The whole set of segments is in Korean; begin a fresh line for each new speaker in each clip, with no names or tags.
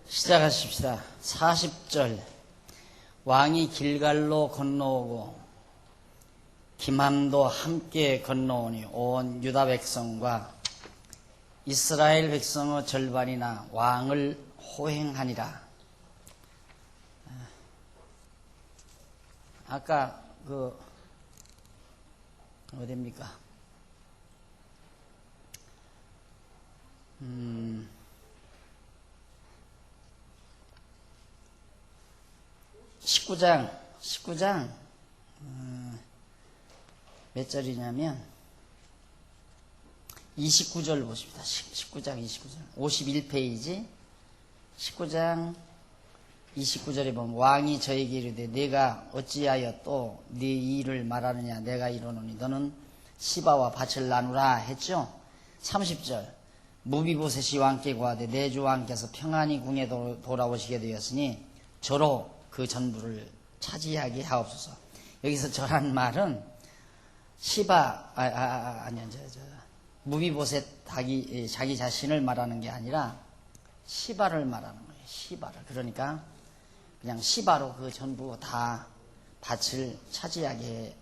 시작하십시다. 40절. 왕이 길갈로 건너오고 김함도 함께 건너오니 온 유다 백성과 이스라엘 백성의 절반이나 왕을 호행하니라. 아까 어디입니까? 19장 몇 절이냐면 29절 보십니다. 19장 29절 51페이지 19장 29절에 보면 왕이 저에게 이르되 내가 어찌하여 또 네 일을 말하느냐. 내가 이르노니 너는 시바와 밭을 나누라 했죠. 30절 무비보셋이 왕께 구하되 내 주 왕께서 평안히 궁에 돌아오시게 되었으니 저로 그 전부를 차지하게 하옵소서. 여기서 저란 말은 시바 무비보셋 자기 자신을 말하는 게 아니라 시바를 말하는 거예요. 시바를. 그러니까 그냥 시바로 그 전부 다 밭을 차지하게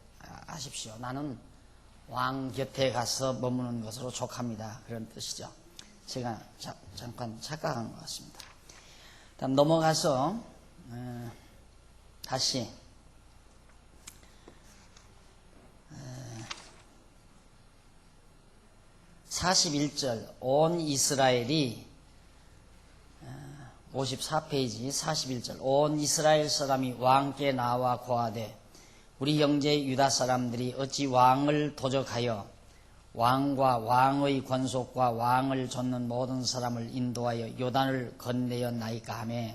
하십시오. 나는 왕 곁에 가서 머무는 것으로 족합니다. 그런 뜻이죠. 제가 잠깐 착각한 것 같습니다. 다음 넘어가서 다시 41절 온 이스라엘이 54페이지 41절 온 이스라엘 사람이 왕께 나와 고하되 우리 형제 유다 사람들이 어찌 왕을 도적하여 왕과 왕의 권속과 왕을 좇는 모든 사람을 인도하여 요단을 건네었나이까 하며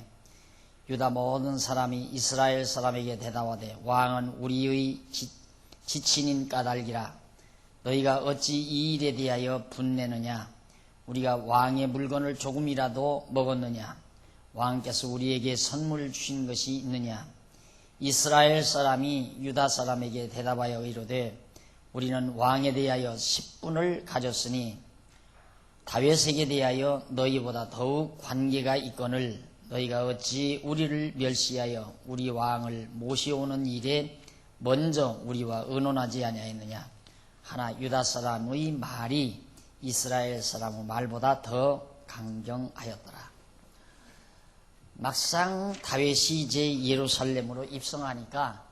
유다 모든 사람이 이스라엘 사람에게 대답하되 왕은 우리의 지친인 까닭이라. 너희가 어찌 이 일에 대하여 분내느냐. 우리가 왕의 물건을 조금이라도 먹었느냐. 왕께서 우리에게 선물 주신 것이 있느냐. 이스라엘 사람이 유다 사람에게 대답하여 이르되 우리는 왕에 대하여 10분을 가졌으니 다윗에게 대하여 너희보다 더욱 관계가 있거늘 너희가 어찌 우리를 멸시하여 우리 왕을 모셔오는 일에 먼저 우리와 의논하지 아니하였느냐. 하나 유다 사람의 말이 이스라엘 사람의 말보다 더 강경하였더라. 막상 다윗이 이제 예루살렘으로 입성하니까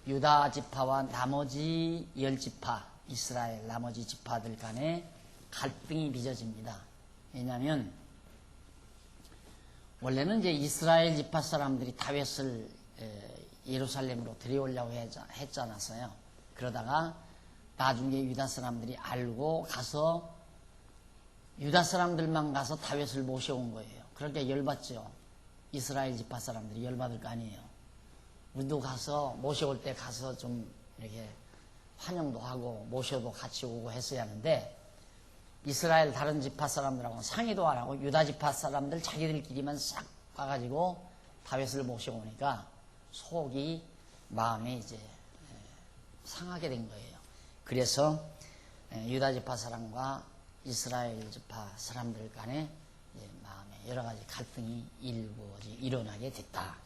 유다 지파와 나머지 10지파, 이스라엘 나머지 지파들 간에 갈등이 빚어집니다. 왜냐하면 원래는 이제 이스라엘 지파 사람들이 다윗을 예루살렘으로 들여오려고 했잖아요. 그러다가 나중에 유다 사람들이 알고 가서 유다 사람들만 가서 다윗을 모셔온 거예요. 그러니까 열받죠. 이스라엘 지파 사람들이 열받을 거 아니에요. 우리도 가서 모셔올 때 가서 좀 이렇게 환영도 하고 모셔도 같이 오고 했어야 하는데 이스라엘 다른 지파 사람들하고는 상의도 안 하고 유다 지파 사람들 자기들끼리만 싹 와가지고 다윗을 모셔오니까 속이 마음에 이제 상하게 된 거예요. 그래서 유다 지파 사람과 이스라엘 지파 사람들 간에 마음에 여러 가지 갈등이 일어나게 됐다.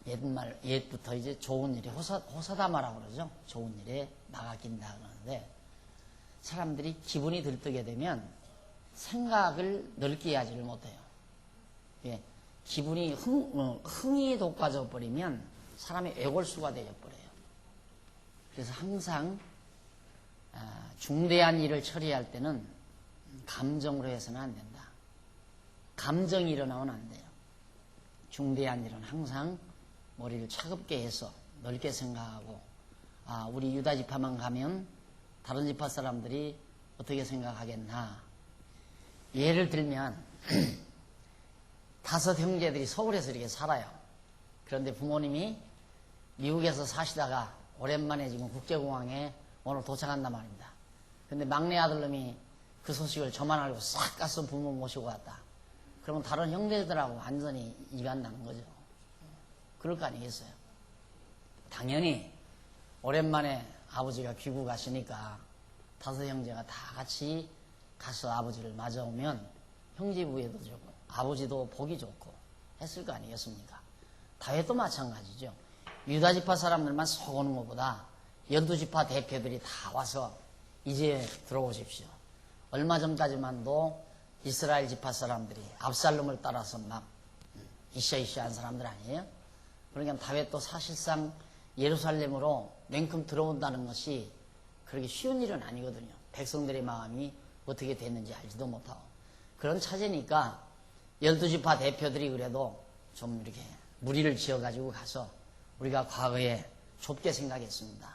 옛부터 이제 좋은 일에 호사다마라고 그러죠. 좋은 일에 막아 낀다 그러는데 사람들이 기분이 들뜨게 되면 생각을 넓게 하지를 못해요. 기분이 흥이 돋아져 버리면 사람의 애골수가 되어버려요. 그래서 항상 중대한 일을 처리할 때는 감정으로 해서는 안 된다. 감정이 일어나면 안 돼요. 중대한 일은 항상 머리를 차갑게 해서 넓게 생각하고 우리 유다 지파만 가면 다른 지파 사람들이 어떻게 생각하겠나. 예를 들면 5 형제들이 서울에서 이렇게 살아요. 그런데 부모님이 미국에서 사시다가 오랜만에 지금 국제공항에 오늘 도착한단 말입니다. 근데 막내 아들놈이 그 소식을 저만 알고 싹 가서 부모 모시고 왔다. 그러면 다른 형제들하고 완전히 이간 나는 거죠. 그럴 거 아니겠어요? 당연히 오랜만에 아버지가 귀국 가시니까 5 형제가 다 같이 가서 아버지를 맞아오면 형제부에도 좋고 아버지도 보기 좋고 했을 거 아니겠습니까? 다윗도 마찬가지죠. 유다지파 사람들만 속오는 것보다 12지파 대표들이 다 와서 이제 들어오십시오. 얼마 전까지만도 이스라엘 지파 사람들이 압살롬을 따라서 막 이샤이샤한 사람들 아니에요? 그러니까 다윗도 사실상 예루살렘으로 냉큼 들어온다는 것이 그렇게 쉬운 일은 아니거든요. 백성들의 마음이 어떻게 됐는지 알지도 못하고. 그런 차제니까 12지파 대표들이 그래도 좀 이렇게 무리를 지어가지고 가서 우리가 과거에 좁게 생각했습니다.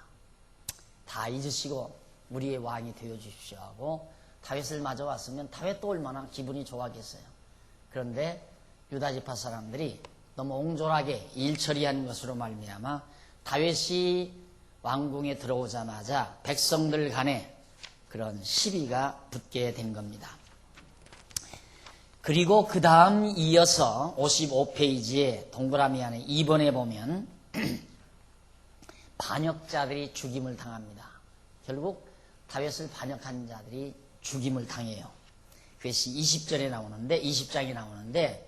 다 잊으시고 우리의 왕이 되어주십시오 하고 다윗을 맞아 왔으면 다윗도 얼마나 기분이 좋았겠어요. 그런데 유다지파 사람들이 너무 옹졸하게 일처리한 것으로 말미암아 다윗이 왕궁에 들어오자마자 백성들 간에 그런 시비가 붙게 된 겁니다. 그리고 그 다음 이어서 55페이지에 동그라미 안에 2번에 보면 반역자들이 죽임을 당합니다. 결국 다윗을 반역한 자들이 죽임을 당해요. 그것이 20절에 나오는데 20장에 나오는데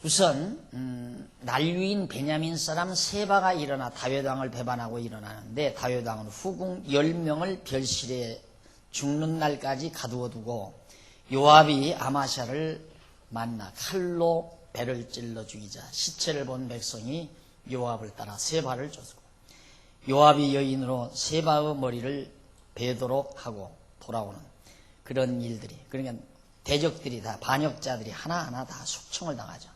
우선 난류인 베냐민 사람 세바가 일어나 다윗 왕을 배반하고 일어나는데 다윗 왕은 후궁 10명을 별실에 죽는 날까지 가두어두고 요압이 아마샤를 만나 칼로 배를 찔러 죽이자 시체를 본 백성이 요압을 따라 세바를 쫓고 요압이 여인으로 세바의 머리를 베도록 하고 돌아오는 그런 일들이, 그러니까 대적들이 다, 반역자들이 하나하나 다 숙청을 당하죠.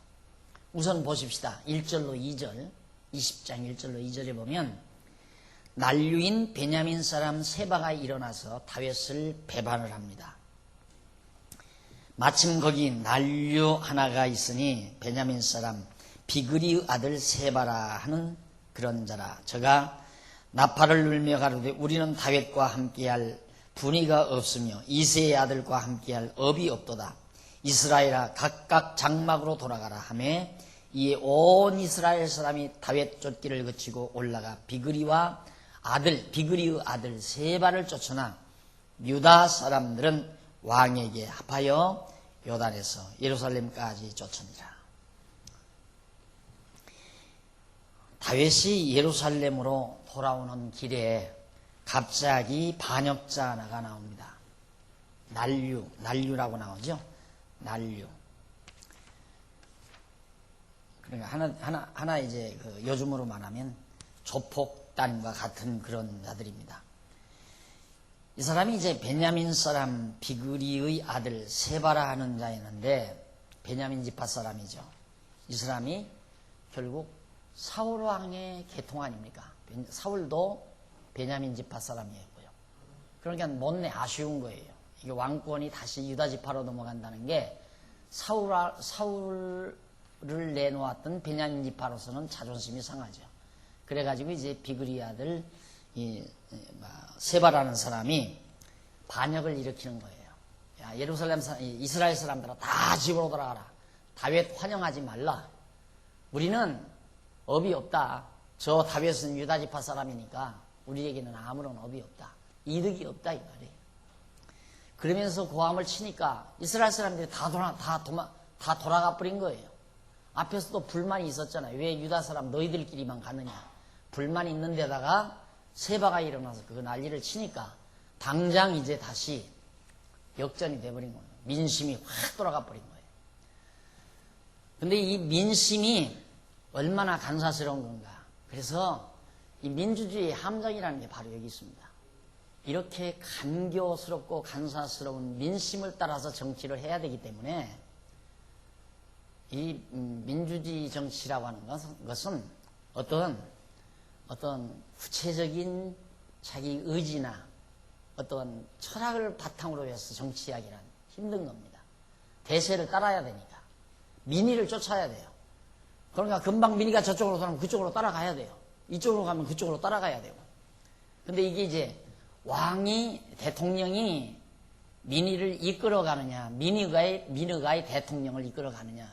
우선 보십시다. 1절로 2절, 20장 1절로 2절에 보면 난류인 베냐민 사람 세바가 일어나서 다윗을 배반을 합니다. 마침 거기 난류 하나가 있으니 베냐민 사람 비그리의 아들 세바라 하는 그런 자라. 저가 나팔을 울며 가로되 우리는 다윗과 함께할 분이가 없으며 이새의 아들과 함께할 업이 없도다. 이스라엘아 각각 장막으로 돌아가라 하며 이에 온 이스라엘 사람이 다윗 쫓기를 거치고 올라가 비그리의 아들 세바를 쫓으나 유다 사람들은 왕에게 합하여 요단에서 예루살렘까지 쫓으니라. 다윗이 예루살렘으로 돌아오는 길에 갑자기 반역자 하나가 나옵니다. 난류라고 나오죠. 난류. 그러니까 하나 이제 그 요즘으로 말하면 조폭단과 같은 그런 자들입니다. 이 사람이 이제 베냐민 사람 비그리의 아들 세바라 하는 자였는데 베냐민 지파 사람이죠. 이 사람이 결국 사울 왕의 계통 아닙니까? 사울도 베냐민 지파 사람이었고요. 그러니까 못내 아쉬운 거예요. 이게 왕권이 다시 유다 지파로 넘어간다는 게 사울을 내놓았던 베냐민 지파로서는 자존심이 상하죠. 그래가지고 이제 비그리 아들 세바라는 사람이 반역을 일으키는 거예요. 야, 이스라엘 사람들아 다 집으로 돌아가라. 다윗 환영하지 말라. 우리는 업이 없다. 저 다윗은 유다 지파 사람이니까 우리에게는 아무런 업이 없다. 이득이 없다 이 말이에요. 그러면서 고함을 치니까 이스라엘 사람들이 다 돌아가 버린 거예요. 앞에서도 불만이 있었잖아요. 왜 유다 사람 너희들끼리만 가느냐. 불만이 있는 데다가 세바가 일어나서 그 난리를 치니까 당장 이제 다시 역전이 돼버린 거예요. 민심이 확 돌아가 버린 거예요. 근데 이 민심이 얼마나 간사스러운 건가. 그래서 이 민주주의의 함정이라는 게 바로 여기 있습니다. 이렇게 간교스럽고 간사스러운 민심을 따라서 정치를 해야 되기 때문에 이 민주주의 정치라고 하는 것은 어떤 구체적인 자기 의지나 어떤 철학을 바탕으로 해서 정치하기란 힘든 겁니다. 대세를 따라야 되니까. 민의를 쫓아야 돼요. 그러니까 금방 민의가 저쪽으로 가면 그쪽으로 따라가야 돼요. 이쪽으로 가면 그쪽으로 따라가야 되고. 근데 이게 이제 대통령이 민의를 이끌어가느냐, 민의가의 대통령을 이끌어가느냐,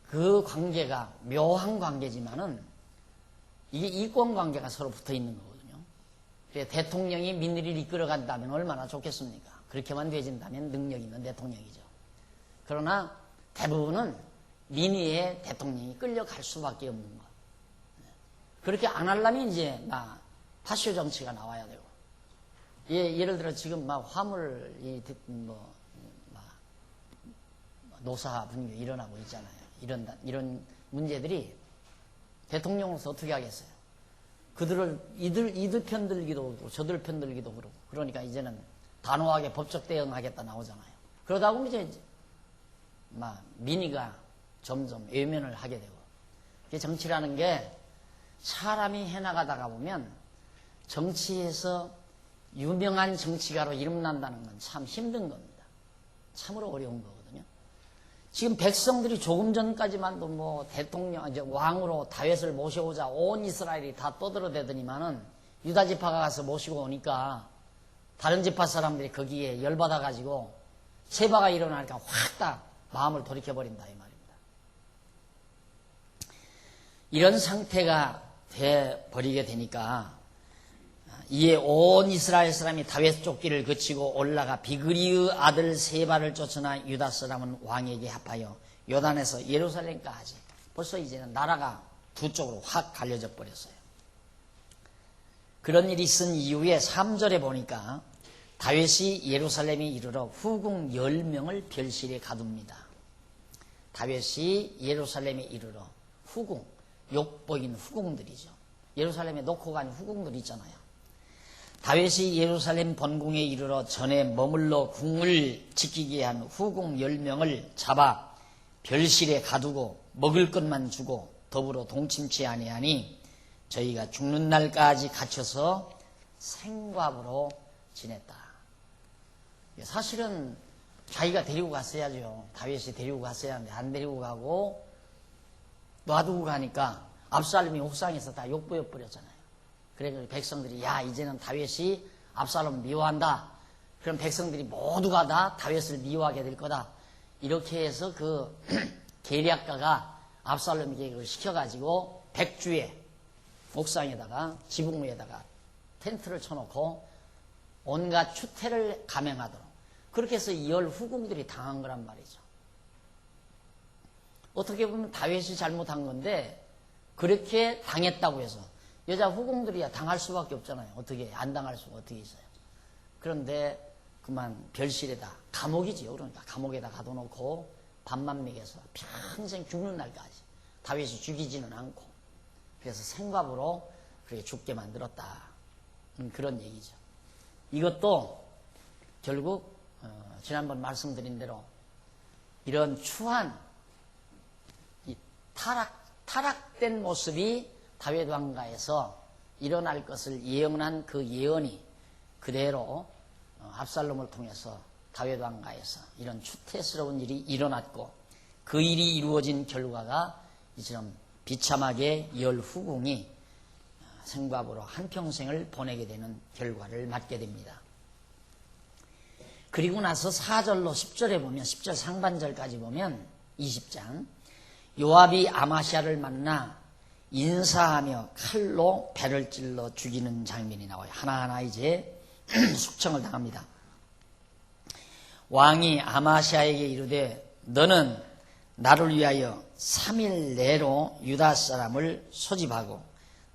그 관계가 묘한 관계지만은 이게 이권 관계가 서로 붙어 있는 거거든요. 그래서 대통령이 민의를 이끌어간다면 얼마나 좋겠습니까? 그렇게만 되진다면 능력 있는 대통령이죠. 그러나 대부분은 민의의 대통령이 끌려갈 수밖에 없는 거. 그렇게 안 하려면 이제 막 파쇼 정치가 나와야 되고. 예를 들어 지금 막 화물 노사 분규 일어나고 있잖아요. 이런 문제들이 대통령으로서 어떻게 하겠어요? 이들 편들기도 그렇고 저들 편들기도 그렇고. 그러니까 이제는 단호하게 법적 대응하겠다 나오잖아요. 그러다 보면 이제 막 민의가 점점 외면을 하게 되고. 정치라는 게 사람이 해나가다가 보면 정치에서 유명한 정치가로 이름난다는 건 참 힘든 겁니다. 참으로 어려운 거거든요. 지금 백성들이 조금 전까지만도 뭐 대통령, 이제 왕으로 다윗을 모셔오자 온 이스라엘이 다 떠들어대더니만은 유다 지파가 가서 모시고 오니까 다른 지파 사람들이 거기에 열받아가지고 세바가 일어나니까 확 다 마음을 돌이켜버린다 이 말입니다. 이런 상태가 돼버리게 되니까 이에 온 이스라엘 사람이 다윗 쫓기를 거치고 올라가 비그리의 아들 세바를 쫓으나 유다 사람은 왕에게 합하여 요단에서 예루살렘까지 벌써 이제는 나라가 두 쪽으로 확 갈려져 버렸어요. 그런 일이 있은 이후에 3절에 보니까 다윗이 예루살렘에 이르러 후궁 10명을 별실에 가둡니다. 다윗이 예루살렘에 이르러 후궁, 욕보인 후궁들이죠. 예루살렘에 놓고 간 후궁들 있잖아요. 다윗이 예루살렘 본궁에 이르러 전에 머물러 궁을 지키게 한 후궁 10명을 잡아 별실에 가두고 먹을 것만 주고 더불어 동침치 아니하니 저희가 죽는 날까지 갇혀서 생과부로 지냈다. 사실은 자기가 데리고 갔어야죠. 다윗이 데리고 갔어야 하는데 안 데리고 가고 놔두고 가니까 압살롬이 옥상에서 다 욕보여 버렸잖아요. 그래서 백성들이 야 이제는 다윗이 압살롬 미워한다. 그럼 백성들이 모두가 다 다윗을 미워하게 될 거다. 이렇게 해서 그 계략가가 압살롬에게 그걸 시켜가지고 백주에 옥상에다가 지붕 위에다가 텐트를 쳐놓고 온갖 추태를 감행하도록 그렇게 해서 10 후궁들이 당한 거란 말이죠. 어떻게 보면 다윗이 잘못한 건데 그렇게 당했다고 해서 여자 후궁들이야 당할 수밖에 없잖아요. 어떻게 안 당할 수가 어떻게 있어요. 그런데 그만 별실에다 감옥이지요. 그러니까 감옥에다 가둬놓고 밥만 먹여서 평생 죽는 날까지 다윗이 죽이지는 않고 그래서 생밥으로 그렇게 죽게 만들었다. 그런 얘기죠. 이것도 결국 지난번 말씀드린 대로 이런 추한 타락된 모습이 다윗 왕가에서 일어날 것을 예언한 그 예언이 그대로 압살롬을 통해서 다윗 왕가에서 이런 추태스러운 일이 일어났고 그 일이 이루어진 결과가 이처럼 비참하게 10 후궁이 생밥으로 한평생을 보내게 되는 결과를 맞게 됩니다. 그리고 나서 4절로 10절에 보면 10절 상반절까지 보면 20장 요압이 아마시아를 만나 인사하며 칼로 배를 찔러 죽이는 장면이 나와요. 하나하나 이제 숙청을 당합니다. 왕이 아마시아에게 이르되 너는 나를 위하여 3일 내로 유다 사람을 소집하고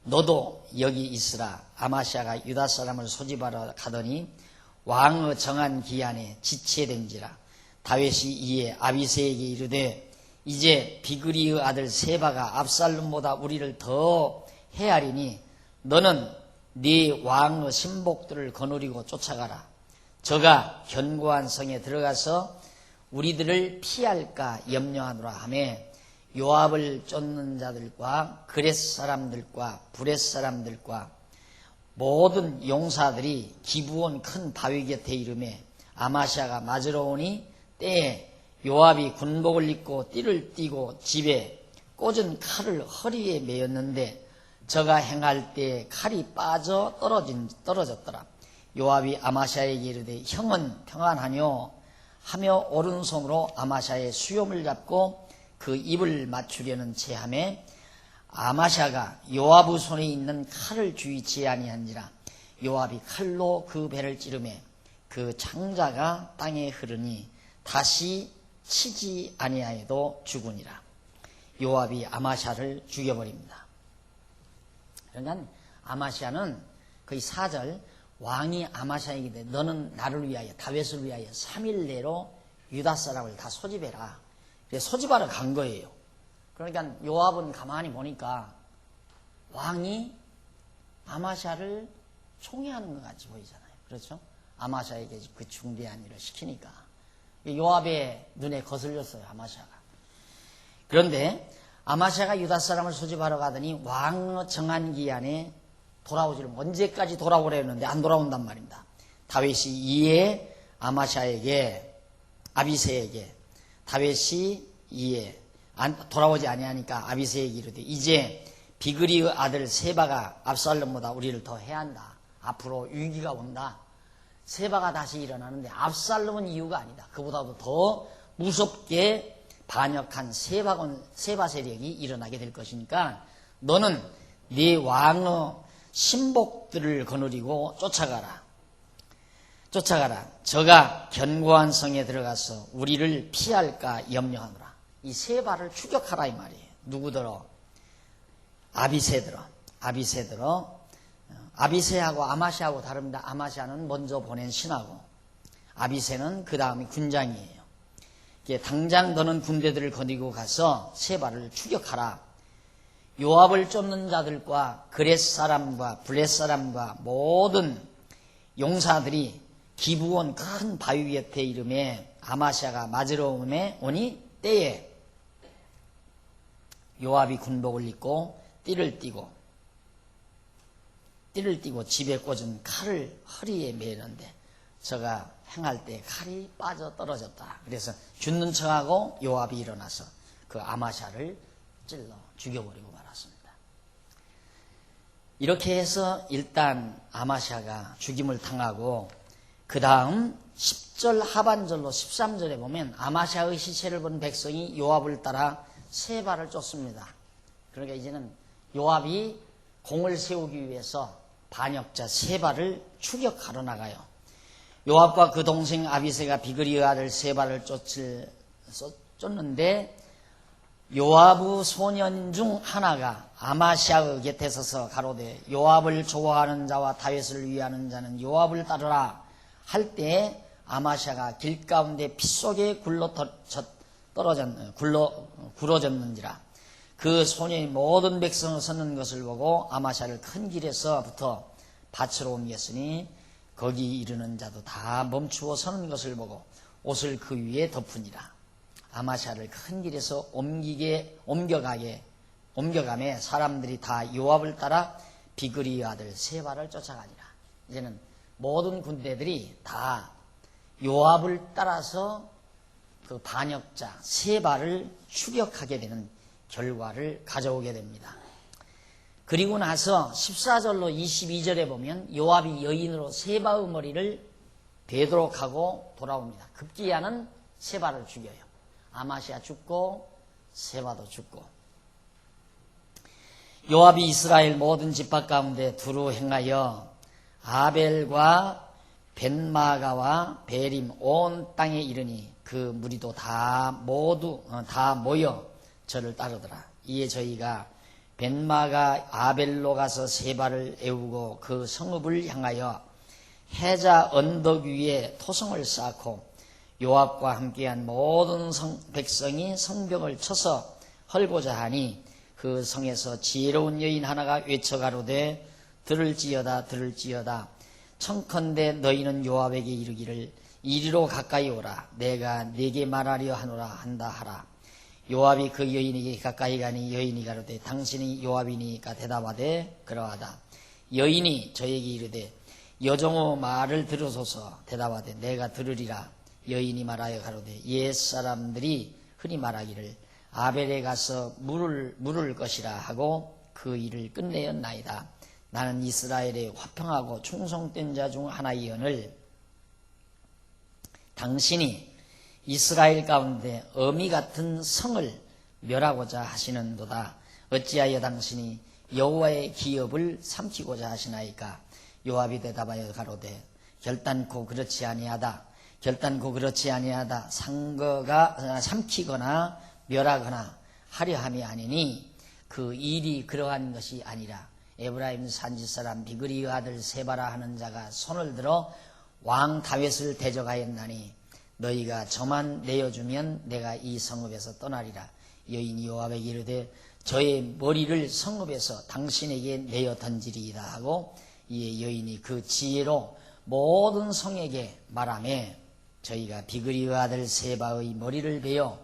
너도 여기 있으라. 아마시아가 유다 사람을 소집하러 가더니 왕의 정한 기한에 지체된지라. 다윗이 이에 아비새에게 이르되 이제 비그리의 아들 세바가 압살롬보다 우리를 더 헤아리니 너는 네 왕의 신복들을 거느리고 쫓아가라. 저가 견고한 성에 들어가서 우리들을 피할까 염려하노라 하며 요압을 쫓는 자들과 그렛 사람들과 브렛 사람들과 모든 용사들이 기브온 큰 바위 곁에 이르매 아마시아가 맞으러 오니 때에 요압이 군복을 입고 띠를 띠고 집에 꽂은 칼을 허리에 매었는데 저가 행할 때 칼이 빠져 떨어졌더라. 요압이 아마시아에게 이르되 형은 평안하뇨 하며 오른손으로 아마시아의 수염을 잡고 그 입을 맞추려는 체함에 아마시아가 요압의 손에 있는 칼을 주의치 아니한지라. 요압이 칼로 그 배를 찌르매 그 창자가 땅에 흐르니 다시 치지 아니하여도 죽으니라. 요압이 아마샤를 죽여버립니다. 그러니까 아마샤는 거의 4절 왕이 아마샤에게 돼 너는 나를 위하여 다윗을 위하여 3일 내로 유다 사람을 다 소집해라. 그래서 소집하러 간 거예요. 그러니까 요압은 가만히 보니까 왕이 아마샤를 총애하는 것 같이 보이잖아요. 그렇죠? 아마샤에게 그 중대한 일을 시키니까 요압의 눈에 거슬렸어요. 아마샤가. 그런데 아마샤가 유다 사람을 소집하러 가더니 왕 정한 기한에 돌아오지를 언제까지 돌아오려 했는데 안 돌아온단 말입니다. 다윗이 이에 아마샤에게 아비새에게 다윗이 이에 돌아오지 아니하니까 아비새에게 이르되 이제 비그리의 아들 세바가 압살롬보다 우리를 더 해한다. 앞으로 위기가 온다. 세바가 다시 일어나는데 압살롬은 이유가 아니다. 그보다도 더 무섭게 반역한 세바 세력이 일어나게 될 것이니까 너는 네 왕의 신복들을 거느리고 쫓아가라. 저가 견고한 성에 들어가서 우리를 피할까 염려하노라. 이 세바를 추격하라 이 말이에요. 누구더러? 아비새들어. 아비새하고 아마샤하고 다릅니다. 아마샤는 먼저 보낸 신하고 아비새는 그 다음이 군장이에요. 당장 너는 군대들을 거느리고 가서 세바를 추격하라. 요압을 쫓는 자들과 그렛 사람과 블렛 사람과 모든 용사들이 기브온 큰 바위 곁에 이름에 아마샤가 맞으러 오니 때에 요압이 군복을 입고 띠를 띠고 집에 꽂은 칼을 허리에 매는데 저가 행할 때 칼이 빠져 떨어졌다. 그래서 죽는 척하고 요압이 일어나서 그 아마샤를 찔러 죽여버리고 말았습니다. 이렇게 해서 일단 아마샤가 죽임을 당하고 그 다음 10절 하반절로 13절에 보면 아마샤의 시체를 본 백성이 요압을 따라 세바를 쫓습니다. 그러니까 이제는 요압이 공을 세우기 위해서 반역자 세바를 추격하러 나가요. 요압과 그 동생 아비새가 비그리의 아들 세바를 쫓는데 요압의 소년 중 하나가 아마샤의 곁에 서서 가로되 요압을 좋아하는 자와 다윗을 위하는 자는 요압을 따르라 할 때 아마샤가 길 가운데 피 속에 굴러졌는지라. 그 소년이 모든 백성을 섰는 것을 보고 아마샤를 큰 길에서부터 밭으로 옮겼으니 거기 이르는 자도 다 멈추어 서는 것을 보고 옷을 그 위에 덮으니라. 아마샤를 큰 길에서 옮겨가매 사람들이 다 요압을 따라 비그리의 아들 세바를 쫓아가니라. 이제는 모든 군대들이 다 요압을 따라서 그 반역자 세바를 추격하게 되는 결과를 가져오게 됩니다. 그리고 나서 14절로 22절에 보면 요압이 여인으로 세바의 머리를 베도록 하고 돌아옵니다. 급기야는 세바를 죽여요. 아마시아 죽고 세바도 죽고. 요압이 이스라엘 모든 집합 가운데 두루 행하여 아벨과 벤마가와 베림 온 땅에 이르니 그 무리도 다 모여 저를 따르더라. 이에 저희가 벤마가 아벨로 가서 세바를 애우고 그 성읍을 향하여 해자 언덕 위에 토성을 쌓고 요압과 함께한 모든 백성이 성벽을 쳐서 헐고자 하니 그 성에서 지혜로운 여인 하나가 외쳐가로되 들을지어다 청컨대 너희는 요압에게 이르기를 이리로 가까이 오라. 내가 네게 말하려 하노라 한다 하라. 요압이 그 여인에게 가까이 가니 여인이 가로되 당신이 요압이니까 대답하되 그러하다. 여인이 저에게 이르되 여종의 말을 들으소서. 대답하되 내가 들으리라. 여인이 말하여 가로되 옛 사람들이 흔히 말하기를 아벨에 가서 물을 것이라 하고 그 일을 끝내었나이다. 나는 이스라엘의 화평하고 충성된 자 중 하나이언을 당신이 이스라엘 가운데 어미 같은 성을 멸하고자 하시는도다. 어찌하여 당신이 여호와의 기업을 삼키고자 하시나이까. 요압이 대답하여 가로되 결단코 그렇지 아니하다. 결단코 그렇지 아니하다. 삼키거나 멸하거나 하려 함이 아니니 그 일이 그러한 것이 아니라 에브라임 산지 사람 비그리의 아들 세바라 하는 자가 손을 들어 왕 다윗을 대적하였나니 너희가 저만 내어주면 내가 이 성읍에서 떠나리라. 여인이 요압에게 이르되 저의 머리를 성읍에서 당신에게 내어 던지리이다 하고 이에 여인이 그 지혜로 모든 성에게 말하며 저희가 비그리의 아들 세바의 머리를 베어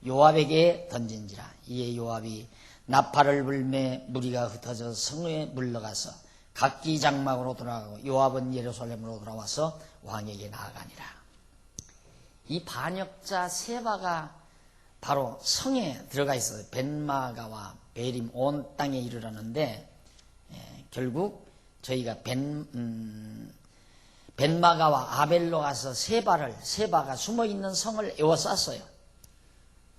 요압에게 던진지라. 이에 요압이 나팔을 불매 무리가 흩어져 성에 물러가서 각기 장막으로 돌아가고 요압은 예루살렘으로 돌아와서 왕에게 나아가니라. 이 반역자 세바가 바로 성에 들어가 있어요. 벤마가와 베림 온 땅에 이르렀는데 결국 저희가 벤마가와 아벨로 가서 세바가 숨어있는 성을 에워쌌어요.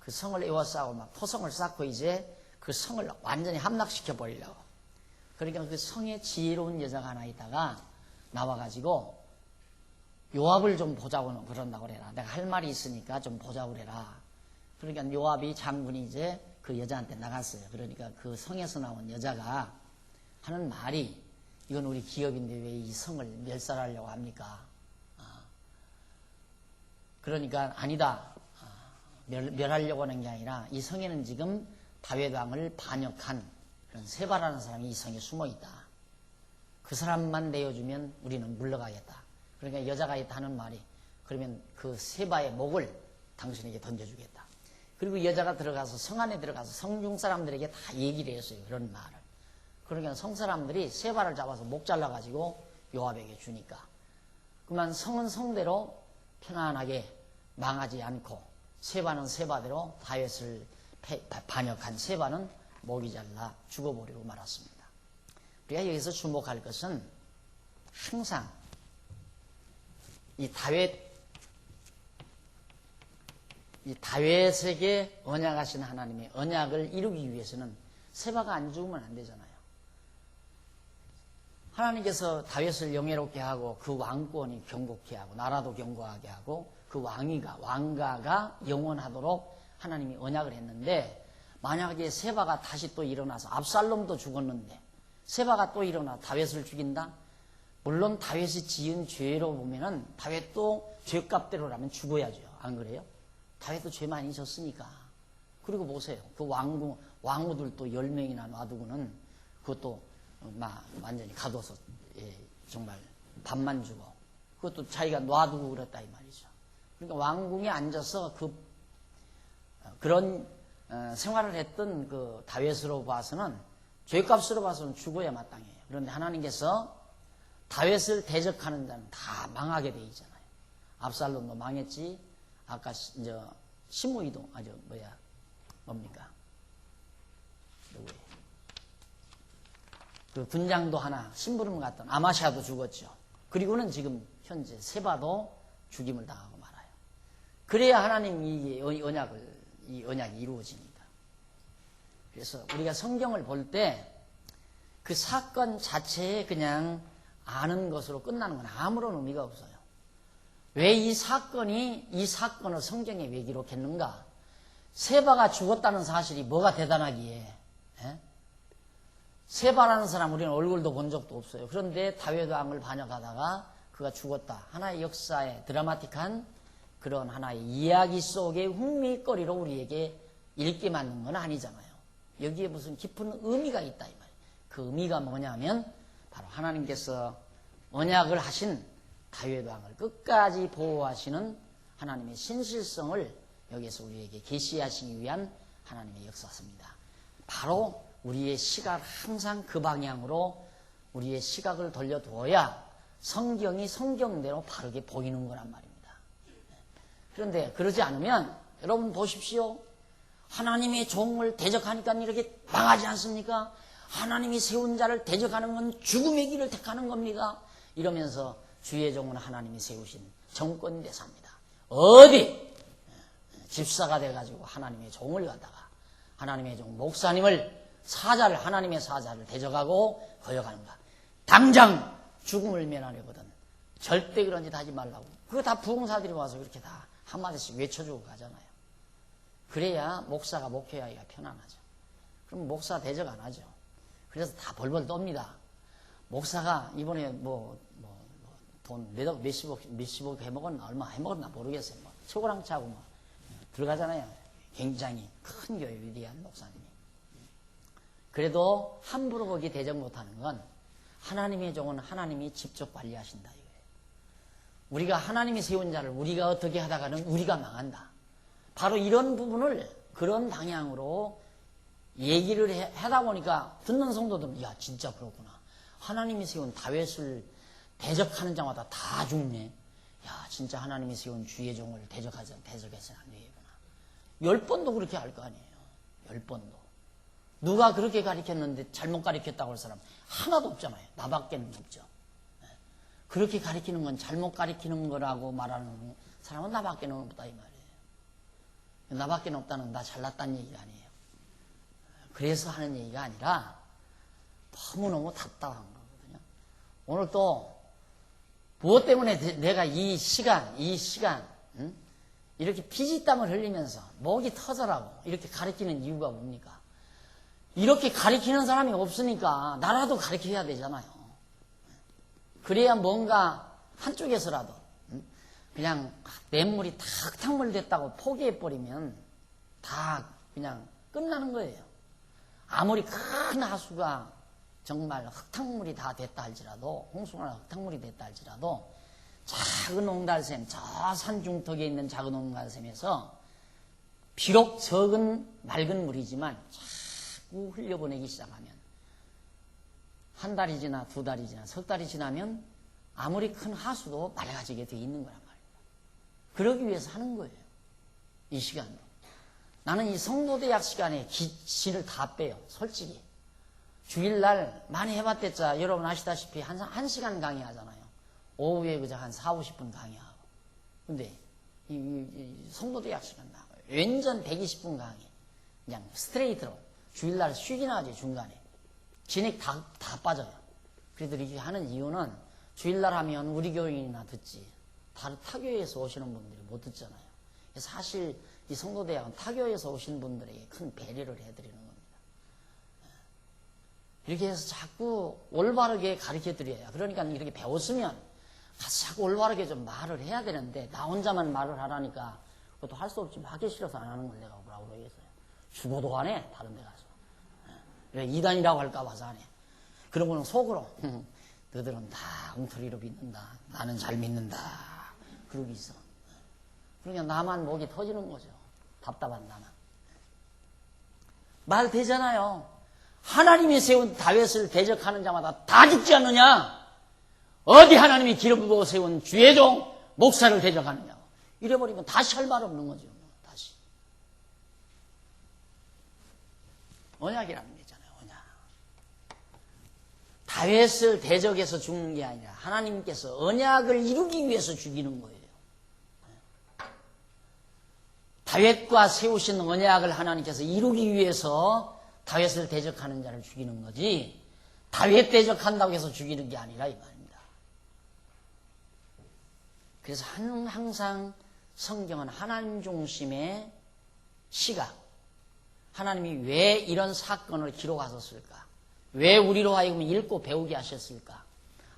그 성을 에워싸고 막 토성을 쌓고 이제 그 성을 완전히 함락시켜 버리려고. 그러니까 그 성에 지혜로운 여자가 하나 있다가 나와가지고 요압을 좀 보자고 그런다고 그래라. 내가 할 말이 있으니까 좀 보자고 그래라. 그러니까 요압이 장군이 이제 그 여자한테 나갔어요. 그러니까 그 성에서 나온 여자가 하는 말이 이건 우리 기업인데 왜 이 성을 멸살하려고 합니까? 그러니까 아니다. 멸하려고 하는 게 아니라 이 성에는 지금 다윗 왕을 반역한 그런 세바라는 사람이 이 성에 숨어 있다. 그 사람만 내어주면 우리는 물러가겠다. 그러니까 여자가 있다는 말이 그러면 그 세바의 목을 당신에게 던져주겠다. 그리고 여자가 들어가서 성 안에 들어가서 성중 사람들에게 다 얘기를 했어요. 그런 말을. 그러니까 성 사람들이 세바를 잡아서 목 잘라가지고 요압에게 주니까 그만 성은 성대로 편안하게 망하지 않고 세바는 세바대로 다윗을 반역한 세바는 목이 잘라 죽어버리고 말았습니다. 우리가 여기서 주목할 것은 항상 이 다윗에게 언약하신 하나님의 언약을 이루기 위해서는 세바가 안 죽으면 안 되잖아요. 하나님께서 다윗을 영예롭게 하고 그 왕권이 경고케 하고 나라도 견고하게 하고 그 왕가가 영원하도록 하나님이 언약을 했는데 만약에 세바가 다시 또 일어나서 압살롬도 죽었는데 세바가 또 일어나 다윗을 죽인다? 물론 다윗이 지은 죄로 보면은 다윗도 죄값대로라면 죽어야죠. 안 그래요? 다윗도 죄 많이 졌으니까. 그리고 보세요. 그 왕후들도 10명이나 놔두고는 그것도 완전히 가둬서 정말 밥만 주고 그것도 자기가 놔두고 그랬다 이 말이죠. 그러니까 왕궁에 앉아서 그런 생활을 했던 그 다윗으로 봐서는 죄값으로 봐서는 죽어야 마땅해요. 그런데 하나님께서 다윗을 대적하는 자는 다 망하게 돼 있잖아요. 압살롬도 망했지. 아까 이제 시므이도 뭡니까? 누구예요? 그 군장도 하나 심부름 갔던 아마샤도 죽었죠. 그리고는 지금 현재 세바도 죽임을 당하고 말아요. 그래야 하나님 이 언약이 이루어집니다. 그래서 우리가 성경을 볼 때 그 사건 자체에 그냥 아는 것으로 끝나는 건 아무런 의미가 없어요. 왜 이 사건을 성경에 왜 기록했는가? 세바가 죽었다는 사실이 뭐가 대단하기에? 세바라는 사람 우리는 얼굴도 본 적도 없어요. 그런데 다윗 왕을 반역하다가 그가 죽었다. 하나의 역사의 드라마틱한 그런 하나의 이야기 속의 흥미거리로 우리에게 읽게 만든 건 아니잖아요. 여기에 무슨 깊은 의미가 있다 이 말이에요. 그 의미가 뭐냐면 바로 하나님께서 언약을 하신 다윗 왕을 끝까지 보호하시는 하나님의 신실성을 여기서 우리에게 계시하시기 위한 하나님의 역사입니다. 바로 우리의 시각 항상 그 방향으로 우리의 시각을 돌려두어야 성경이 성경대로 바르게 보이는 거란 말입니다. 그런데 그러지 않으면 여러분 보십시오. 하나님의 종을 대적하니까 이렇게 망하지 않습니까? 하나님이 세운 자를 대적하는 건 죽음의 길을 택하는 겁니다. 이러면서 주의 종은 하나님이 세우신 정권대사입니다. 어디 집사가 돼가지고 하나님의 종을 갖다가 하나님의 종 목사님을 하나님의 사자를 대적하고 거역하는가? 당장 죽음을 면하려거든 절대 그런 짓 하지 말라고. 그거 다 부흥사들이 와서 그렇게 다 한마디씩 외쳐주고 가잖아요. 그래야 목사가 목회하기가 편안하죠. 그럼 목사 대적 안 하죠. 그래서 다 벌벌 떱니다. 목사가 이번에 돈 몇십억 해먹었나, 얼마 해먹었나 모르겠어요. 최고랑차고 들어가잖아요. 굉장히 큰 교회 위대한 목사님이. 그래도 함부로 거기 대적 못하는 건 하나님의 종은 하나님이 직접 관리하신다 이거예요. 우리가 하나님이 세운 자를 우리가 어떻게 하다가는 우리가 망한다. 바로 이런 부분을 그런 방향으로 얘기를 하다 보니까 듣는 성도들은 야 진짜 그렇구나. 하나님이 세운 다윗을 대적하는 자마다 다 죽네. 야 진짜 하나님이 세운 주의 종을 대적해서는 안 되겠구나. 10번도 그렇게 할 거 아니에요. 10번도. 누가 그렇게 가르쳤는데 잘못 가르쳤다고 할 사람 하나도 없잖아요. 나밖에는 없죠. 그렇게 가르치는 건 잘못 가르치는 거라고 말하는 사람은 나밖에는 없다 이 말이에요. 나밖에는 없다는 나 잘났다는 얘기가 아니에요. 그래서 하는 얘기가 아니라 너무너무 답답한 거거든요. 오늘 또 무엇 때문에 내가 이 시간 이렇게 피지땀을 흘리면서 목이 터져라고 이렇게 가르치는 이유가 뭡니까? 이렇게 가르치는 사람이 없으니까 나라도 가르쳐야 되잖아요. 그래야 뭔가 한쪽에서라도 그냥 냇물이 다 흙탕물 됐다고 포기해버리면 다 그냥 끝나는 거예요. 아무리 큰 하수가 정말 흙탕물이 다 됐다 할지라도, 홍수나 흙탕물이 됐다 할지라도 작은 옹달샘, 저 산중턱에 있는 작은 옹달샘에서 비록 적은 맑은 물이지만 자꾸 흘려보내기 시작하면 한 달이 지나 두 달이 지나 석 달이 지나면 아무리 큰 하수도 맑아지게 돼 있는 거란 말이에요. 그러기 위해서 하는 거예요. 이 시간도. 나는 이 성도대학 시간에 진을 다 빼요. 솔직히. 주일날 많이 해봤댔자 여러분 아시다시피 한 시간 강의하잖아요. 오후에 그저 한 4, 50분 강의하고. 근데 이 성도대학 시간 나가요. 완전 120분 강의. 그냥 스트레이트로. 주일날 쉬기나 하지 중간에. 진액 다 빠져요. 그래도 이렇게 하는 이유는 주일날 하면 우리 교인이나 듣지. 다른 타교에서 오시는 분들이 못 듣잖아요. 사실 이 성도대학은 타교에서 오신 분들에게 큰 배려를 해드리는 겁니다. 이렇게 해서 자꾸 올바르게 가르쳐드려야. 그러니까 이렇게 배웠으면 가서 자꾸 올바르게 좀 말을 해야 되는데 나 혼자만 말을 하라니까 그것도 할 수 없지. 하기 싫어서 안 하는 걸 내가 뭐라고 그러겠어요. 죽어도 안 해. 다른 데 가서. 왜 이단이라고 할까 봐서 안 해. 그러고는 속으로 너들은 다 엉터리로 믿는다. 나는 잘 믿는다. 그러고 있어. 그러니까 나만 목이 터지는 거죠. 답답한 나만. 말 되잖아요. 하나님이 세운 다윗을 대적하는 자마다 다 죽지 않느냐? 어디 하나님이 기름부어 세운 주의 종 목사를 대적하느냐? 이래버리면 다시 할 말 없는 거죠. 다시. 언약이라는 게 있잖아요. 언약. 다윗을 대적해서 죽는 게 아니라 하나님께서 언약을 이루기 위해서 죽이는 거예요. 다윗과 세우신 언약을 하나님께서 이루기 위해서 다윗을 대적하는 자를 죽이는 거지 다윗 대적한다고 해서 죽이는 게 아니라 이 말입니다. 그래서 항상 성경은 하나님 중심의 시각, 하나님이 왜 이런 사건을 기록하셨을까? 왜 우리로 하여금 읽고 배우게 하셨을까?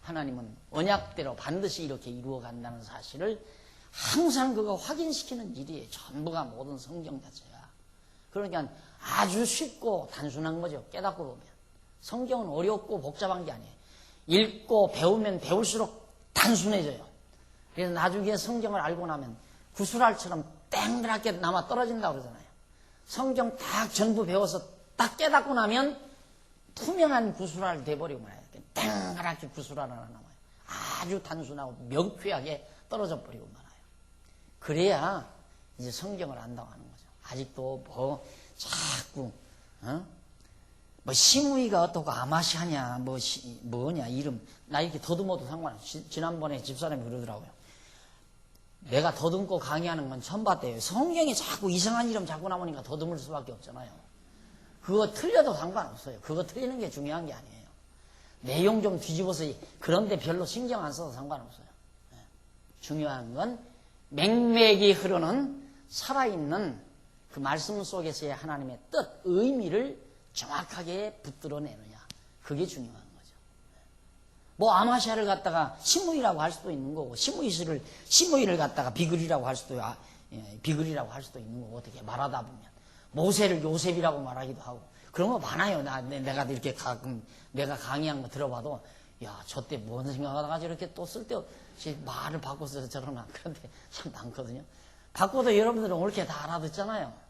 하나님은 언약대로 반드시 이렇게 이루어간다는 사실을 항상 그거 확인시키는 일이에요. 전부가 모든 성경 자체가. 그러니까 아주 쉽고 단순한 거죠. 깨닫고 보면. 성경은 어렵고 복잡한 게 아니에요. 읽고 배우면 배울수록 단순해져요. 그래서 나중에 성경을 알고 나면 구슬알처럼 땡그랗게 남아 떨어진다고 그러잖아요. 성경 딱 전부 배워서 딱 깨닫고 나면 투명한 구슬알 돼버리고 말아요. 땡그랗게 구슬알 하나 남아요. 아주 단순하고 명쾌하게 떨어져 버리고 말아요. 그래야 이제 성경을 안다고 하는 거죠. 아직도 자꾸 뭐 시무이가 어떻고 아마시아냐 뭐냐 이름 나 이렇게 더듬어도 상관없어요. 지난번에 집사람이 그러더라고요. 내가 더듬고 강의하는 건 처음 봤대요. 성경에 자꾸 이상한 이름 자꾸 나오니까 더듬을 수밖에 없잖아요. 그거 틀려도 상관없어요. 그거 틀리는 게 중요한 게 아니에요. 내용 좀 뒤집어서 그런데 별로 신경 안 써도 상관없어요. 중요한 건 맹맥이 흐르는 살아있는 그 말씀 속에서의 하나님의 뜻, 의미를 정확하게 붙들어내느냐. 그게 중요한 거죠. 뭐 아마시아를 갖다가 시므이라고 할 수도 있는 거고, 시므이를 갖다가 비글이라고 할 수도 있는 거고, 어떻게 말하다 보면 모세를 요셉이라고 말하기도 하고 그런 거 많아요. 내가 이렇게 가끔 내가 강의한 거 들어봐도 야, 저때 뭔 생각하다가 저렇게 또 쓸데없이 말을 바꿔서 저러나. 그런데 참 많거든요. 바꿔도 여러분들은 옳게 다 알아듣잖아요.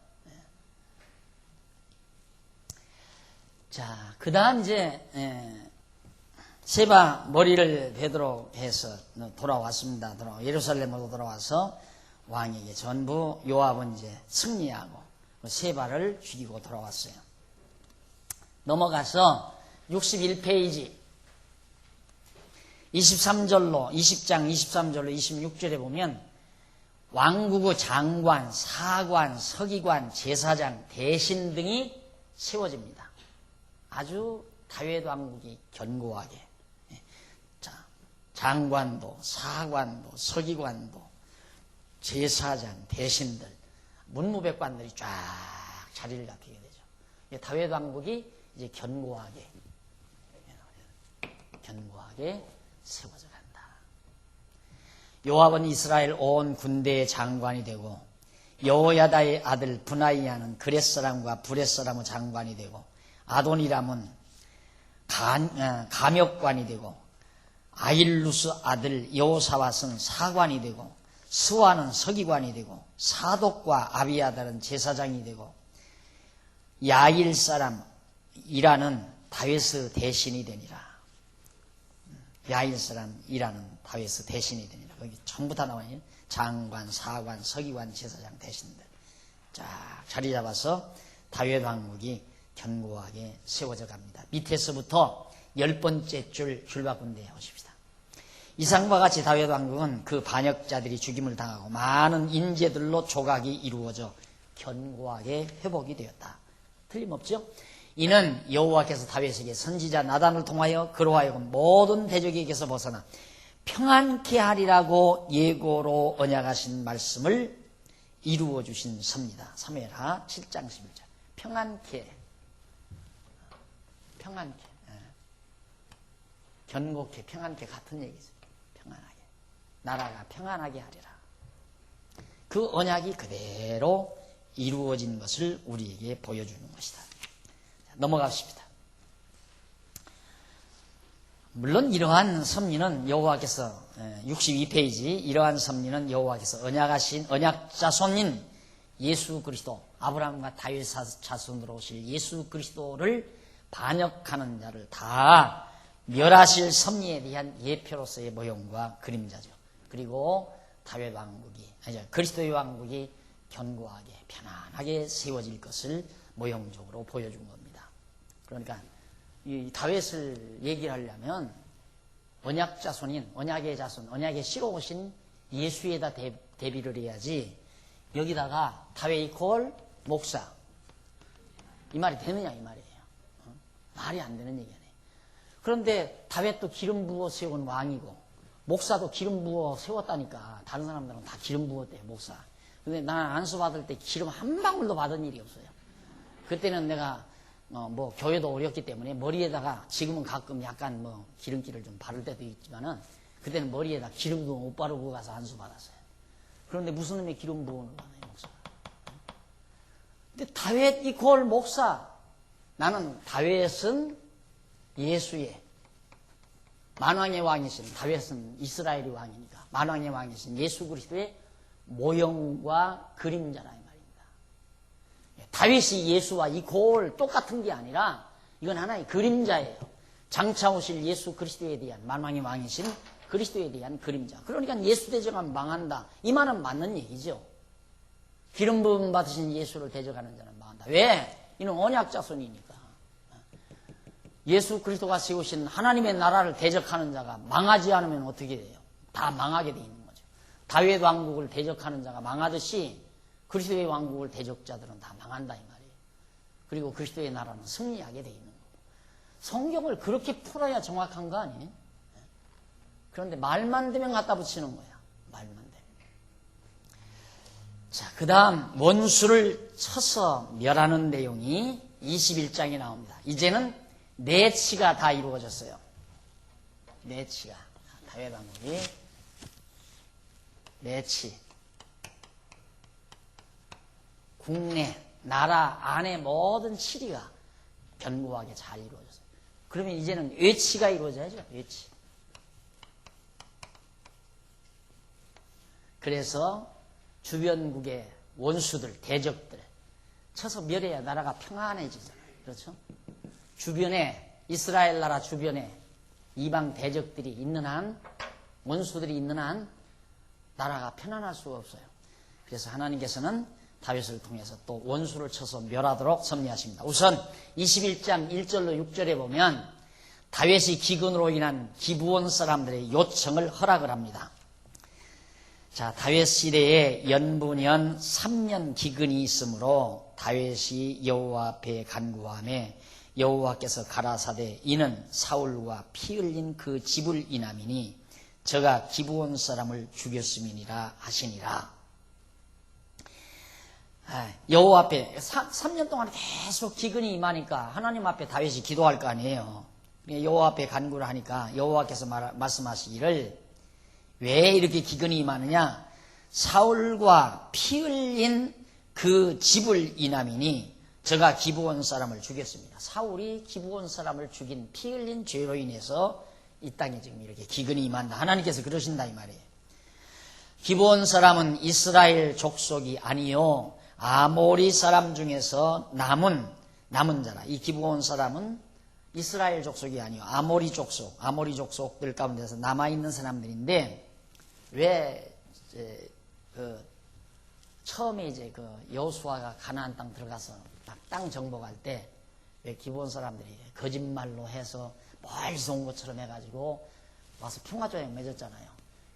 자, 그 다음 이제 세바 머리를 베도록 해서 돌아왔습니다. 예루살렘으로 돌아와서 왕에게 전부 요압은 이제 승리하고 세바를 죽이고 돌아왔어요. 넘어가서 61페이지 20장 23절로 26절에 보면 왕국의 장관, 사관, 서기관, 제사장, 대신 등이 세워집니다. 아주 다윗 왕국이 견고하게, 자, 장관도, 사관도, 서기관도, 제사장, 대신들, 문무백관들이 쫙 자리를 잡히게 되죠. 다윗 왕국이 이제 견고하게 세워져 간다. 요압은 이스라엘 온 군대의 장관이 되고, 여호야다의 아들 브나이아는 그렛 사람과 브렛 사람의 장관이 되고, 아도니람은 감역관이 되고, 아일루스 아들 여호사밧은 사관이 되고, 스와는 서기관이 되고, 사독과 아비아달은 제사장이 되고, 야일 사람 이라는 다윗의 대신이 되니라. 야일 사람 이라는 다윗의 대신이 되니라. 거기 전부 다 나와요. 장관, 사관, 서기관, 제사장, 대신들 쫙 자리 잡아서 다윗 왕국이 견고하게 세워져 갑니다. 밑에서부터 10번째 줄 바꾼데 오십시다. 이상과 같이 다윗 왕국은 그 반역자들이 죽임을 당하고 많은 인재들로 조각이 이루어져 견고하게 회복이 되었다. 틀림없죠? 이는 여호와께서 다윗에게 선지자 나단을 통하여 그로 하여금 모든 대적에게서 벗어나 평안케 하리라고 예고로 언약하신 말씀을 이루어 주신 섭니다. 사무엘하 7장 11절. 평안케, 견고케, 평안케 같은 얘기죠. 평안하게, 나라가 평안하게 하리라. 그 언약이 그대로 이루어진 것을 우리에게 보여주는 것이다. 넘어갑시다. 물론 이러한 섭리는 여호와께서 62페이지 이러한 섭리는 여호와께서 언약하신 언약자손인 예수 그리스도, 아브라함과 다윗 자손으로 오실 예수 그리스도를 반역하는 자를 다 멸하실 섭리에 대한 예표로서의 모형과 그림자죠. 그리고 다윗 왕국이, 그리스도의 왕국이 견고하게 편안하게 세워질 것을 모형적으로 보여준 겁니다. 그러니까 이 다윗을 얘기를 하려면 언약 자손인, 언약의 자손, 언약의 씨로 오신 예수에다 대비를 해야지, 여기다가 다윗 이퀄 목사, 이 말이 되느냐 이 말이에요. 말이 안 되는 얘기 아니에요. 그런데 다윗도 기름 부어 세운 왕이고 목사도 기름 부어 세웠다니까. 다른 사람들은 다 기름 부었대요, 목사. 근데 나는 안수 받을 때 기름 한 방울도 받은 일이 없어요. 그때는 내가 뭐 교회도 어렸기 때문에 머리에다가, 지금은 가끔 약간 뭐 기름기를 좀 바를 때도 있지만은 그때는 머리에다 기름도 못 바르고 가서 안수 받았어요. 그런데 무슨 놈의 기름 부어는 거예요, 목사. 근데 다윗 이퀄 목사, 나는 다윗은 예수의, 만왕의 왕이신, 다윗은 이스라엘의 왕이니까 만왕의 왕이신 예수 그리스도의 모형과 그림자라 이 말입니다. 다윗이 예수와 이퀄 똑같은 게 아니라 이건 하나의 그림자예요. 장차 오실 예수 그리스도에 대한, 만왕의 왕이신 그리스도에 대한 그림자. 그러니까 예수 대적하면 망한다, 이 말은 맞는 얘기죠. 기름 부음 받으신 예수를 대적하는 자는 망한다. 왜? 이는 언약 자손이니까. 예수 그리스도가 세우신 하나님의 나라를 대적하는 자가 망하지 않으면 어떻게 돼요? 다 망하게 돼 있는 거죠. 다윗 왕국을 대적하는 자가 망하듯이 그리스도의 왕국을 대적자들은 다 망한다 이 말이에요. 그리고 그리스도의 나라는 승리하게 돼 있는 거고. 성경을 그렇게 풀어야 정확한 거 아니에요? 그런데 말만 되면 갖다 붙이는 거야. 자, 그 다음 원수를 쳐서 멸하는 내용이 21장에 나옵니다. 이제는 내치가 다 이루어졌어요. 내치가. 다윗 왕국이 내치. 국내, 나라 안의 모든 치리가 견고하게 잘 이루어졌어요. 그러면 이제는 외치가 이루어져야죠. 외치. 그래서 주변국의 원수들, 대적들 쳐서 멸해야 나라가 평안해지잖아요. 그렇죠? 주변에, 이스라엘 나라 주변에 이방 대적들이 있는 한, 원수들이 있는 한 나라가 편안할 수가 없어요. 그래서 하나님께서는 다윗을 통해서 또 원수를 쳐서 멸하도록 섭리하십니다. 우선 21장 1절로 6절에 보면 다윗이 기근으로 인한 기브온 사람들의 요청을 허락을 합니다. 자, 다윗 시대에 연분연 3년 기근이 있으므로 다윗이 여호와 앞에 간구하매 여호와께서 가라사대 이는 사울과 피 흘린 그 집을 인함이니 저가 기브온 사람을 죽였음이니라 하시니라. 여호와 앞에 3년 동안 계속 기근이 임하니까 하나님 앞에 다윗이 기도할 거 아니에요. 여호와 앞에 간구를 하니까 여호와께서 말씀하시기를 왜 이렇게 기근이 임하느냐? 사울과 피 흘린 그 집을 인함이니 저가 기브온 사람을 죽였습니다. 사울이 기브온 사람을 죽인 피 흘린 죄로 인해서 이 땅에 지금 이렇게 기근이 임한다. 하나님께서 그러신다 이 말이에요. 기브온 사람은 이스라엘 족속이 아니요 아모리 사람 중에서 남은 자라. 이 기브온 사람은 이스라엘 족속이 아니요 아모리 족속들 가운데서 남아있는 사람들인데 왜 처음에 이제 여호수아가 가나안 땅 들어가서 땅 정복할 때 왜 기브온 사람들이 거짓말로 해서 멀리서 온 것처럼 해가지고 와서 평화조약 맺었잖아요.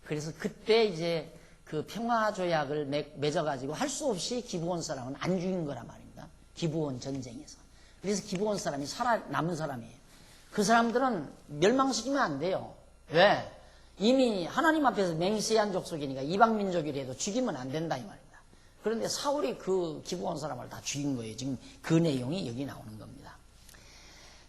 그래서 그때 이제 그 평화조약을 맺어가지고 할 수 없이 기브온 사람은 안 죽인 거란 말입니다. 기브온 전쟁에서. 그래서 기브온 사람이 살아남은 사람이에요. 그 사람들은 멸망시키면 안 돼요. 왜? 이미 하나님 앞에서 맹세한 족속이니까 이방민족이라도 죽이면 안 된다 이 말입니다. 그런데 사울이 그 기브온 사람을 다 죽인 거예요. 지금 그 내용이 여기 나오는 겁니다.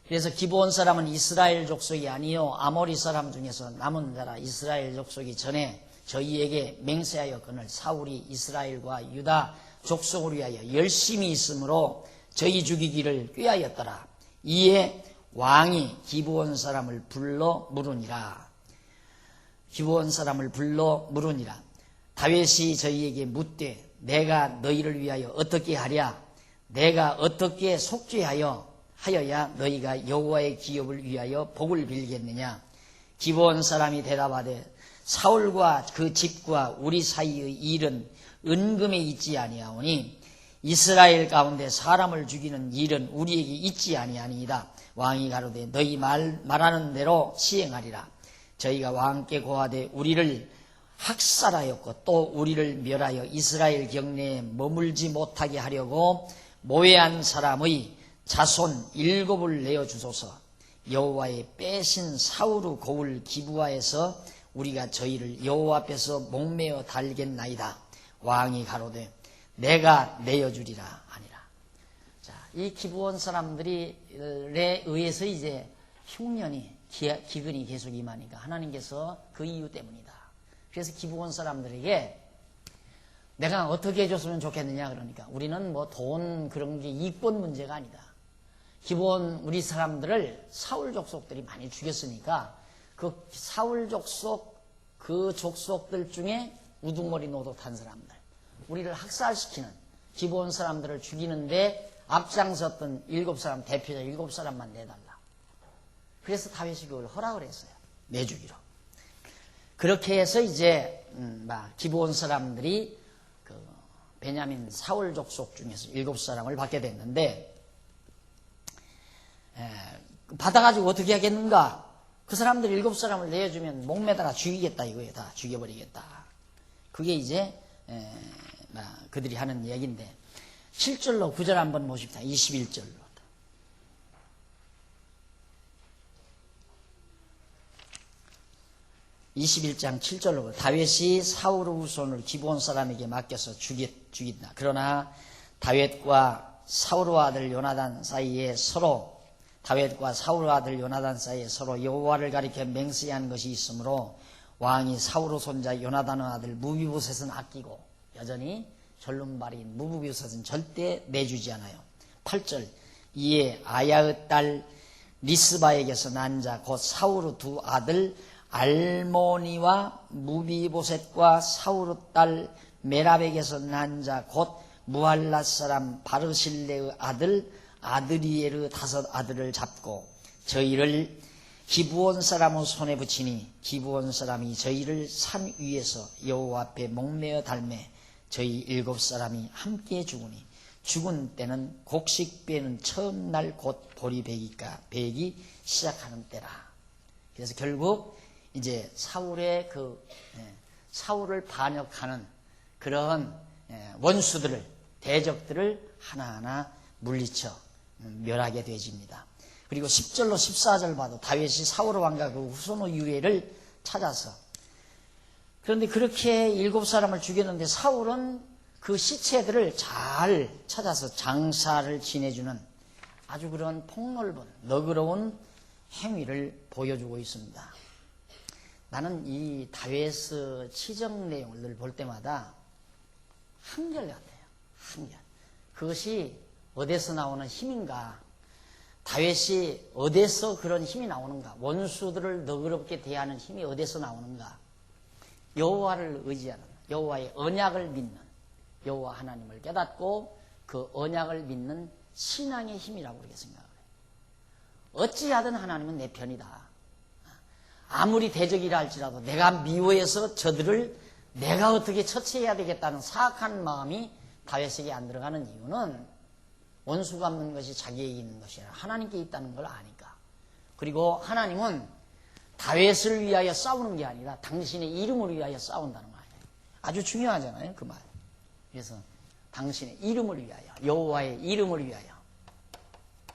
그래서 기브온 사람은 이스라엘 족속이 아니요 아모리 사람 중에서 남은 자라. 이스라엘 족속이 전에 저희에게 맹세하였거늘 사울이 이스라엘과 유다 족속을 위하여 열심히 있으므로 저희 죽이기를 꾀하였더라. 이에 왕이 기브온 사람을 불러 물으니라. 기브온 사람을 불러 물으니라. 다윗이 저희에게 묻되 내가 너희를 위하여 어떻게 하랴? 내가 어떻게 속죄하여야 너희가 여호와의 기업을 위하여 복을 빌겠느냐? 기브온 사람이 대답하되 사울과 그 집과 우리 사이의 일은 은금에 있지 아니하오니 이스라엘 가운데 사람을 죽이는 일은 우리에게 있지 아니하니이다. 왕이 가로되 너희 말하는 대로 시행하리라. 저희가 왕께 고하되 우리를 학살하였고 또 우리를 멸하여 이스라엘 경내에 머물지 못하게 하려고 모해한 사람의 자손 7을 내어주소서. 여호와의 빼신 사울의 고을 기브아에서 우리가 저희를 여호와 앞에서 목매어 달겠나이다. 왕이 가로되 내가 내어주리라 하니라. 자, 이 기브온 사람들에 의해서 이제 흉년이 기근이 계속 임하니까 하나님께서 그 이유 때문이다. 그래서 기브온 사람들에게 내가 어떻게 해줬으면 좋겠느냐 그러니까 우리는 뭐 돈 그런 게 이권 문제가 아니다. 기브온 우리 사람들을 사울 족속들이 많이 죽였으니까 그 사울 족속 그 족속들 중에 우두머리 노릇한 사람들 우리를 학살시키는 기브온 사람들을 죽이는데 앞장섰던 7사람 대표자 7사람만 내달라. 그래서 다윗이 그걸 허락을 했어요. 내주기로. 그렇게 해서 이제 기브온 사람들이 그 베냐민 사울 족속 중에서 7사람을 받게 됐는데 받아가지고 어떻게 하겠는가? 그 사람들 7사람을 내어주면 목매다가 죽이겠다 이거예요. 다 죽여버리겠다. 그게 이제 그들이 하는 얘기인데 7절로 9절 한번 보십시다. 21절로. 21장 7절로 다윗이 사울 후손을 기브온 사람에게 맡겨서 죽인다. 그러나 다윗과 사울 아들 요나단 사이에 서로 여호와를 가리켜 맹세한 것이 있으므로 왕이 사울 손자 요나단의 아들 무비보셋은 아끼고 여전히 절름발이인 무비보셋은 절대 내주지 않아요. 8절 이에 아야의 딸 리스바에게서 난 자 곧 사울의 두 아들 알모니와 무비보셋과 사울의 딸 메랍에게서 난 자 곧 무할랏 사람 바르실레의 아들 아드리엘의 5 아들을 잡고 저희를 기브온 사람의 손에 붙이니 기브온 사람이 저희를 산 위에서 여호와 앞에 목매어 달매 저희 7 사람이 함께 죽으니 죽은 때는 곡식배는 처음 날 곧 보리 배기 시작하는 때라. 그래서 결국 이제 사울의 사울을 반역하는 그런 원수들을 대적들을 하나하나 물리쳐 멸하게 되집니다. 그리고 10절로 14절 봐도 다윗이 사울 왕과 그 후손의 유해를 찾아서 그런데 그렇게 7 사람을 죽였는데 사울은 그 시체들을 잘 찾아서 장사를 지내주는 아주 그런 폭넓은 너그러운 행위를 보여주고 있습니다. 나는 이 다윗의 치적 내용을 볼 때마다 한결같아요. 한결. 그것이 어디서 나오는 힘인가? 다윗이 어디서 그런 힘이 나오는가? 원수들을 너그럽게 대하는 힘이 어디서 나오는가? 여호와를 의지하는, 여호와의 언약을 믿는, 여호와 하나님을 깨닫고 그 언약을 믿는 신앙의 힘이라고 그렇게 생각을 해요. 어찌하든 하나님은 내 편이다. 아무리 대적이라 할지라도 내가 미워해서 저들을 내가 어떻게 처치해야 되겠다는 사악한 마음이 다윗에게 안 들어가는 이유는 원수가 없는 것이 자기에게 있는 것이 아니라 하나님께 있다는 걸 아니까. 그리고 하나님은 다윗을 위하여 싸우는 게 아니라 당신의 이름을 위하여 싸운다는 거 아니에요. 아주 중요하잖아요, 그 말. 그래서 당신의 이름을 위하여, 여호와의 이름을 위하여.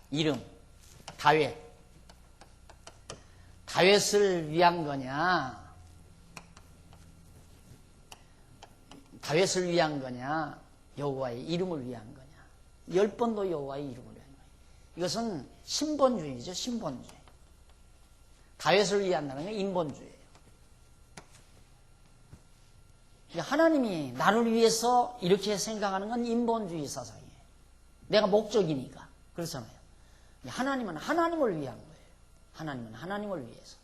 이름, 다윗을 위한 거냐? 다윗을 위한 거냐? 여호와의 이름을 위한 거냐? 10번도 여호와의 이름을 위한 거예요. 이것은 신본주의죠, 신본주의. 다윗을 위한다는 건 인본주의예요. 그러니까 하나님이 나를 위해서 이렇게 생각하는 건 인본주의 사상이에요. 내가 목적이니까. 그렇잖아요. 하나님은 하나님을 위한 거예요. 하나님은 하나님을 위해서.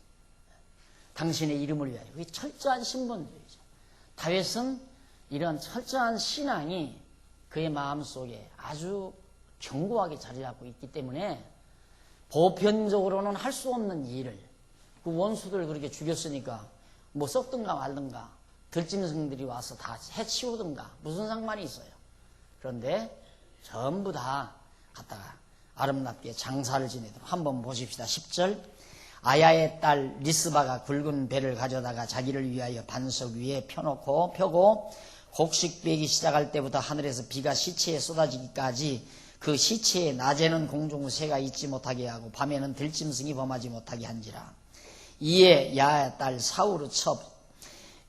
당신의 이름을 위하여. 그게 철저한 신본주의죠. 다윗은 이런 철저한 신앙이 그의 마음속에 아주 견고하게 자리 잡고 있기 때문에 보편적으로는 할 수 없는 일을 그 원수들 그렇게 죽였으니까 뭐 썩든가 말든가 들짐승들이 와서 다 해치우든가 무슨 상관이 있어요. 그런데 전부 다 갖다가 아름답게 장사를 지내도록 한번 보십시다. 10절 아야의 딸 리스바가 굵은 배를 가져다가 자기를 위하여 반석 위에 펴고 곡식 빼기 시작할 때부터 하늘에서 비가 시체에 쏟아지기까지 그 시체에 낮에는 공중의 새가 있지 못하게 하고 밤에는 들짐승이 범하지 못하게 한지라. 이에 야의 딸 사울의 첩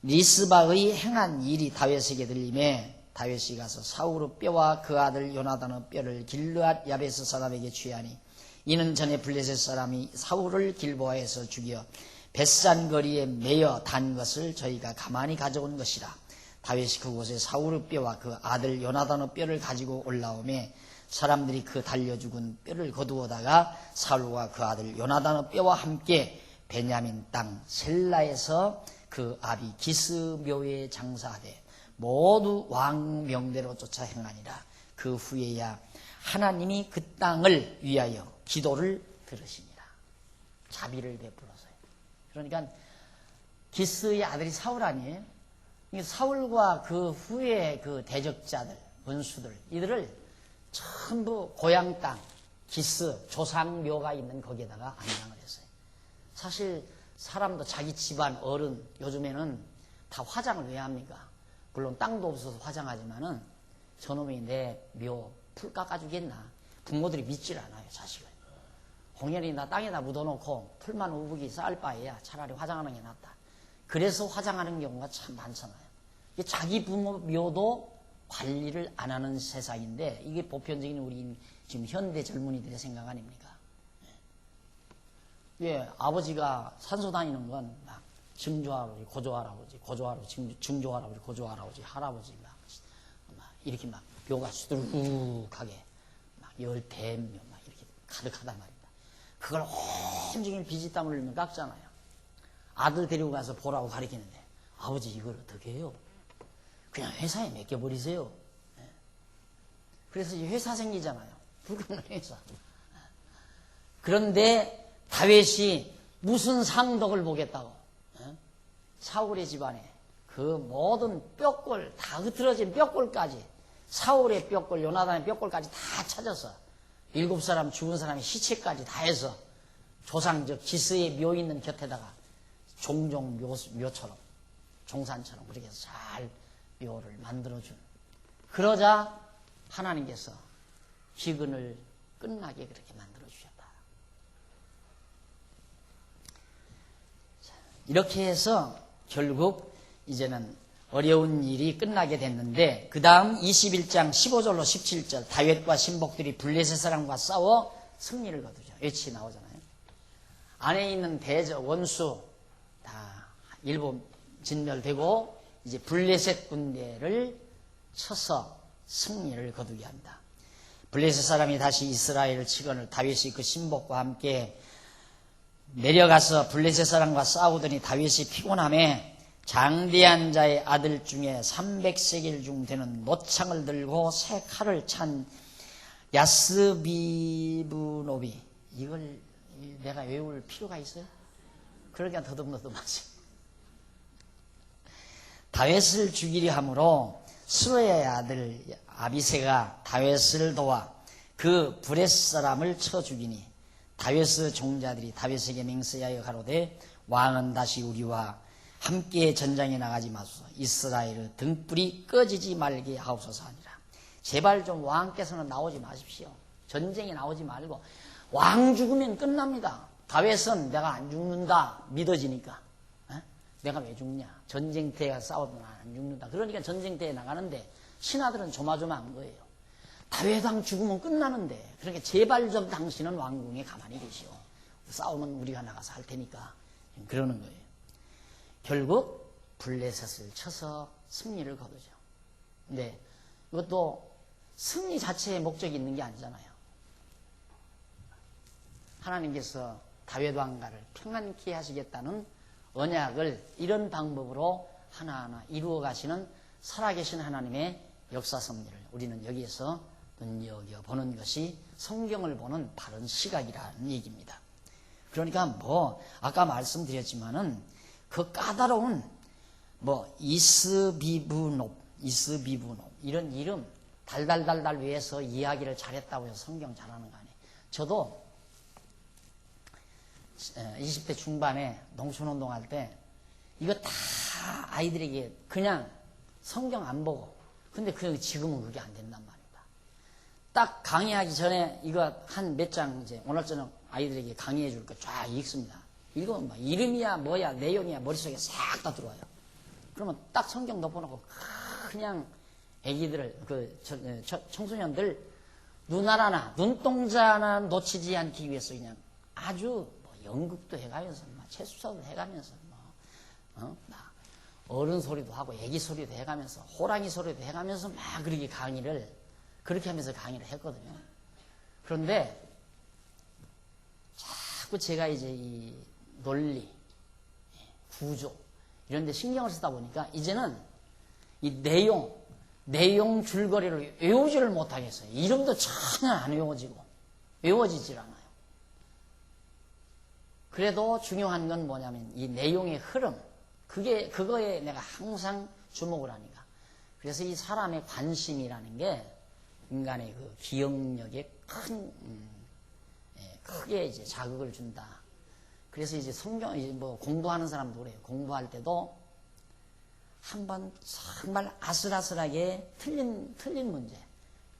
리스바의 행한 일이 다윗에게 들림에 다윗이 가서 사울의 뼈와 그 아들 요나단의 뼈를 길르앗 야베스 사람에게 취하니 이는 전에 블레셋 사람이 사울을 길보아에서 죽여 벳산 거리에 매어 단 것을 저희가 가만히 가져온 것이라. 다윗이 그곳에 사울의 뼈와 그 아들 요나단의 뼈를 가지고 올라오매 사람들이 그 달려 죽은 뼈를 거두어다가 사울과 그 아들 요나단의 뼈와 함께 베냐민 땅 셀라에서 그 아비 기스 묘에 장사하되 모두 왕 명대로 쫓아 행하니라. 그 후에야 하나님이 그 땅을 위하여 기도를 들으시니라. 자비를 베풀어서요. 그러니까 기스의 아들이 사울 아니에요? 사울과 그 후에 그 대적자들, 원수들 이들을 전부 고향 땅 기스 조상묘가 있는 거기에다가 안장을 했어요. 사실 사람도 자기 집안 어른 요즘에는 다 화장을 왜 합니까? 물론 땅도 없어서 화장하지만은 저놈이 내 묘 풀 깎아주겠나? 부모들이 믿질 않아요, 자식을. 공연히 나 땅에다 묻어놓고 풀만 우북이 쌓을 바에야 차라리 화장하는 게 낫다. 그래서 화장하는 경우가 참 많잖아요. 자기 부모 묘도 관리를 안 하는 세상인데 이게 보편적인 우리 지금 현대 젊은이들의 생각 아닙니까? 예, 아버지가 산소 다니는 건 막 증조할아버지, 고조할아버지, 고조할아버지, 증조할아버지, 고조할아버지, 할아버지 막 이렇게 막 묘가 수두룩하게 막 10대묘 막 이렇게 가득하단 말입니다. 그걸 온종일 비지땀을 흘리면 깎잖아요. 아들 데리고 가서 보라고 가르치는데 아버지 이걸 어떻게 해요? 그냥 회사에 맡겨버리세요. 그래서 이제 회사 생기잖아요. 불가능한 회사. 그런데 다윗이 무슨 상덕을 보겠다고 사울의 집안에 그 모든 뼈골 다 흐트러진 뼈골까지 사울의 뼈골 요나단의 뼈골까지 다 찾아서 7사람 죽은 사람의 시체까지 다 해서 조상적 기스의 묘 있는 곁에다가 종종 묘처럼 종산처럼 그렇게 해서 잘 묘를 만들어준. 그러자 하나님께서 기근을 끝나게 그렇게 만들어주셨다. 이렇게 해서 결국 이제는 어려운 일이 끝나게 됐는데 그 다음 21장 15절로 17절 다윗과 신복들이 블레셋 사람과 싸워 승리를 거두죠. 외치 나오잖아요. 안에 있는 대저 원수 다 일본 진멸되고 이제 블레셋 군대를 쳐서 승리를 거두게 합니다. 블레셋 사람이 다시 이스라엘을 치거늘 다윗이 그 신복과 함께 내려가서 블레셋 사람과 싸우더니 다윗이 피곤함에 장대한 자의 아들 중에 300세겔 중 되는 노창을 들고 새 칼을 찬 야스비브노비 이걸 내가 외울 필요가 있어요? 그러니까 더듬더듬하지. 다윗을 죽이려 함으로 수르의 아들 아비새가 다윗을 도와 그 브렛 사람을 쳐 죽이니 다윗의 종자들이 다윗에게 맹세하여 가로되 왕은 다시 우리와 함께 전장에 나가지 마소서 이스라엘의 등불이 꺼지지 말게 하옵소서 하니라. 제발 좀 왕께서는 나오지 마십시오. 전쟁에 나오지 말고 왕 죽으면 끝납니다. 다윗은 내가 안 죽는다 믿어지니까 내가 왜 죽냐? 전쟁터에 싸우면 안 죽는다. 그러니까 전쟁터에 나가는데 신하들은 조마조마한 거예요. 다윗왕 죽으면 끝나는데 그러니까 제발 좀 당신은 왕궁에 가만히 계시오. 싸우면 우리가 나가서 할 테니까 그러는 거예요. 결국 블레셋을 쳐서 승리를 거두죠. 근데 이것도 승리 자체에 목적이 있는 게 아니잖아요. 하나님께서 다윗 왕가를 평안케 하시겠다는 언약을 이런 방법으로 하나하나 이루어 가시는 살아계신 하나님의 역사 섭리를 우리는 여기에서 눈여겨보는 것이 성경을 보는 바른 시각이라는 얘기입니다. 그러니까 아까 말씀드렸지만은 그 까다로운 이스비브노 이런 이름 달달달달 위해서 이야기를 잘했다고 해서 성경 잘하는 거 아니에요. 저도 20대 중반에 농촌운동 할 때 이거 다 아이들에게 그냥 성경 안 보고 근데 지금은 그게 안 된단 말입니다. 딱 강의하기 전에 이거 한 몇 장 이제 오늘 저녁 아이들에게 강의해 줄 거 쫙 읽습니다. 읽으면 이름이야 뭐야 내용이야 머릿속에 싹 다 들어와요. 그러면 딱 성경 덮어놓고 그냥 애기들을 청소년들 눈 하나나 눈동자 하나 놓치지 않기 위해서 그냥 아주 연극도 해가면서 채수사도 해가면서 어른 소리도 하고 애기 소리도 해가면서 호랑이 소리도 해가면서 막 그렇게 하면서 강의를 했거든요. 그런데 자꾸 제가 이제 이 논리, 구조 이런 데 신경을 쓰다 보니까 이제는 이 내용 줄거리를 외우지를 못하겠어요. 이름도 전혀 안 외워지질 않아요. 그래도 중요한 건 뭐냐면 이 내용의 흐름, 그거에 내가 항상 주목을 하니까. 그래서 이 사람의 관심이라는 게 인간의 그 기억력에 크게 이제 자극을 준다. 그래서 이제 성경, 이제 공부하는 사람도 그래요. 공부할 때도 한번 정말 아슬아슬하게 틀린 문제.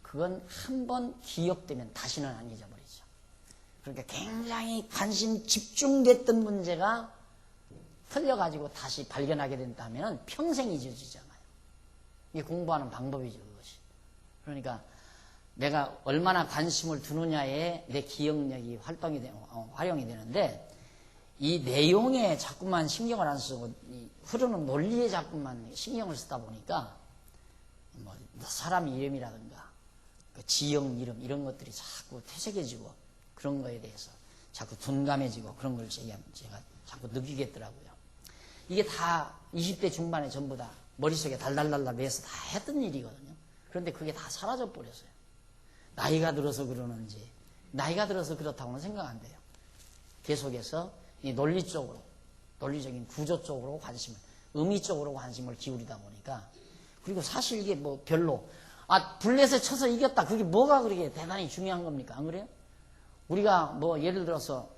그건 한번 기억되면 다시는 안 잊어버리죠. 그러니까 굉장히 관심 집중됐던 문제가 틀려가지고 다시 발견하게 된다면 평생 잊어지잖아요. 이게 공부하는 방법이죠, 그것이. 그러니까 내가 얼마나 관심을 두느냐에 내 기억력이 활용이 되는데, 이 내용에 자꾸만 신경을 안 쓰고 흐르는 논리에 자꾸만 신경을 쓰다 보니까 뭐 사람 이름이라든가 그 지역 이름 이런 것들이 자꾸 퇴색해지고 그런 거에 대해서 자꾸 둔감해지고 그런 걸 제가 자꾸 느끼겠더라고요. 이게 다 20대 중반에 전부 다 머릿속에 달달달달 매서 다 했던 일이거든요. 그런데 그게 다 사라져 버렸어요. 나이가 들어서 그러는지, 나이가 들어서 그렇다고는 생각 안 돼요. 계속해서 이 논리 쪽으로, 논리적인 구조 쪽으로 관심을, 의미 쪽으로 관심을 기울이다 보니까, 그리고 사실 이게 뭐 별로, 블렛에 쳐서 이겼다. 그게 뭐가 그렇게 대단히 중요한 겁니까? 안 그래요? 우리가 뭐 예를 들어서,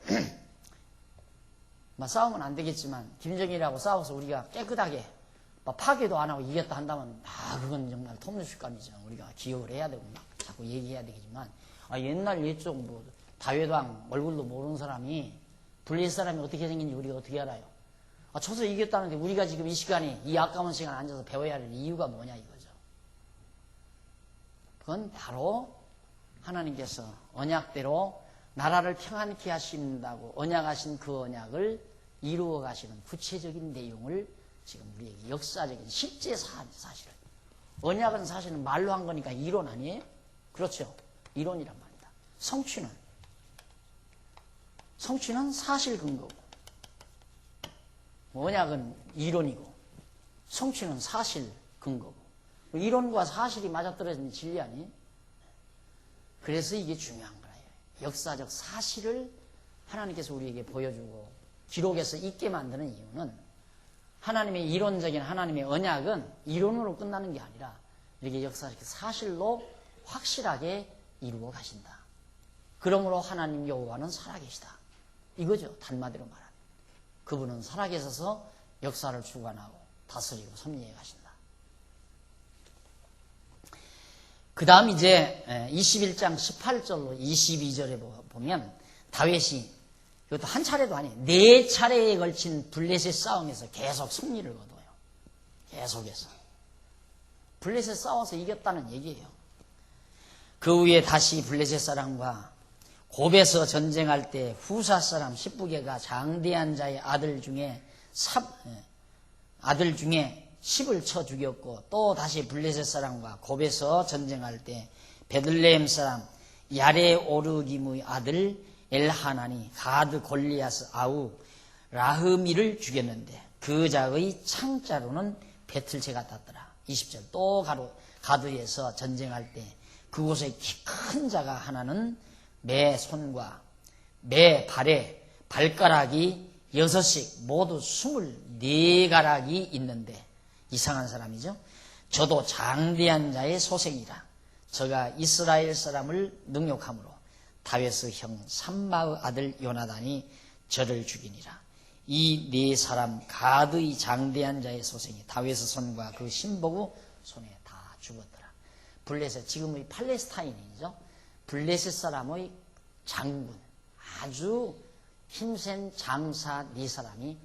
싸우면 안 되겠지만, 김정일하고 싸워서 우리가 깨끗하게, 파괴도 안 하고 이겼다 한다면, 그건 정말 톱니슛감이죠. 우리가 기억을 해야 되고, 자꾸 얘기해야 되겠지만, 옛날 옛쪽 뭐, 다회당 얼굴도 모르는 사람이, 블레셋 사람이 어떻게 생긴지 우리가 어떻게 알아요? 쳐서 이겼다는데 우리가 지금 이 시간에, 이 아까운 시간 앉아서 배워야 할 이유가 뭐냐 이거죠. 그건 바로 하나님께서 언약대로 나라를 평안케 하신다고 언약하신 그 언약을 이루어 가시는 구체적인 내용을 지금 우리에게 역사적인 실제 사실을, 언약은 사실은 말로 한 거니까 이론 아니에요? 그렇죠. 이론이란 말이다. 성취는 사실 근거고, 언약은 이론이고, 성취는 사실 근거고, 이론과 사실이 맞아떨어지는 진리 아니에요? 그래서 이게 중요한 거예요. 역사적 사실을 하나님께서 우리에게 보여주고 기록에서 있게 만드는 이유는, 하나님의 이론적인 하나님의 언약은 이론으로 끝나는 게 아니라 이렇게 역사적 사실로 확실하게 이루어 가신다. 그러므로 하나님 여호와는 살아계시다. 이거죠. 한마디로 말하면. 그분은 살아계셔서 역사를 주관하고 다스리고 섭리해 가신다. 그 다음 이제 21장 18절로 22절에 보면 다윗이, 이것도 한 차례도 아니에요. 4차례에 걸친 블레셋 싸움에서 계속 승리를 거둬요. 계속해서. 블레셋 싸워서 이겼다는 얘기예요. 그 후에 다시 블레셋 사람과 곱에서 전쟁할 때 후사 사람 십부개가 장대한 자의 아들 중에 10을 쳐 죽였고, 또 다시 블레셋 사람과 곱에서 전쟁할 때 베들레헴 사람 야레 오르김의 아들 엘하나니 가드 골리아스 아우 라흐미를 죽였는데 그 자의 창자로는 배틀채가 땄더라. 20절. 또 가드에서 전쟁할 때 그곳에 키 큰 자가 하나는 매 손과 매 발에 발가락이 6씩 모두 24가락이 있는데, 이상한 사람이죠. 저도 장대한 자의 소생이라. 저가 이스라엘 사람을 능욕함으로 다윗의 형 삼마의 아들 요나단이 저를 죽이니라. 이 4사람 가드의 장대한 자의 소생이 다윗의 손과 그 신복의 손에 다 죽었더라. 블레셋, 지금의 팔레스타인이죠. 블레셋 사람의 장군, 아주 힘센 장사 4사람이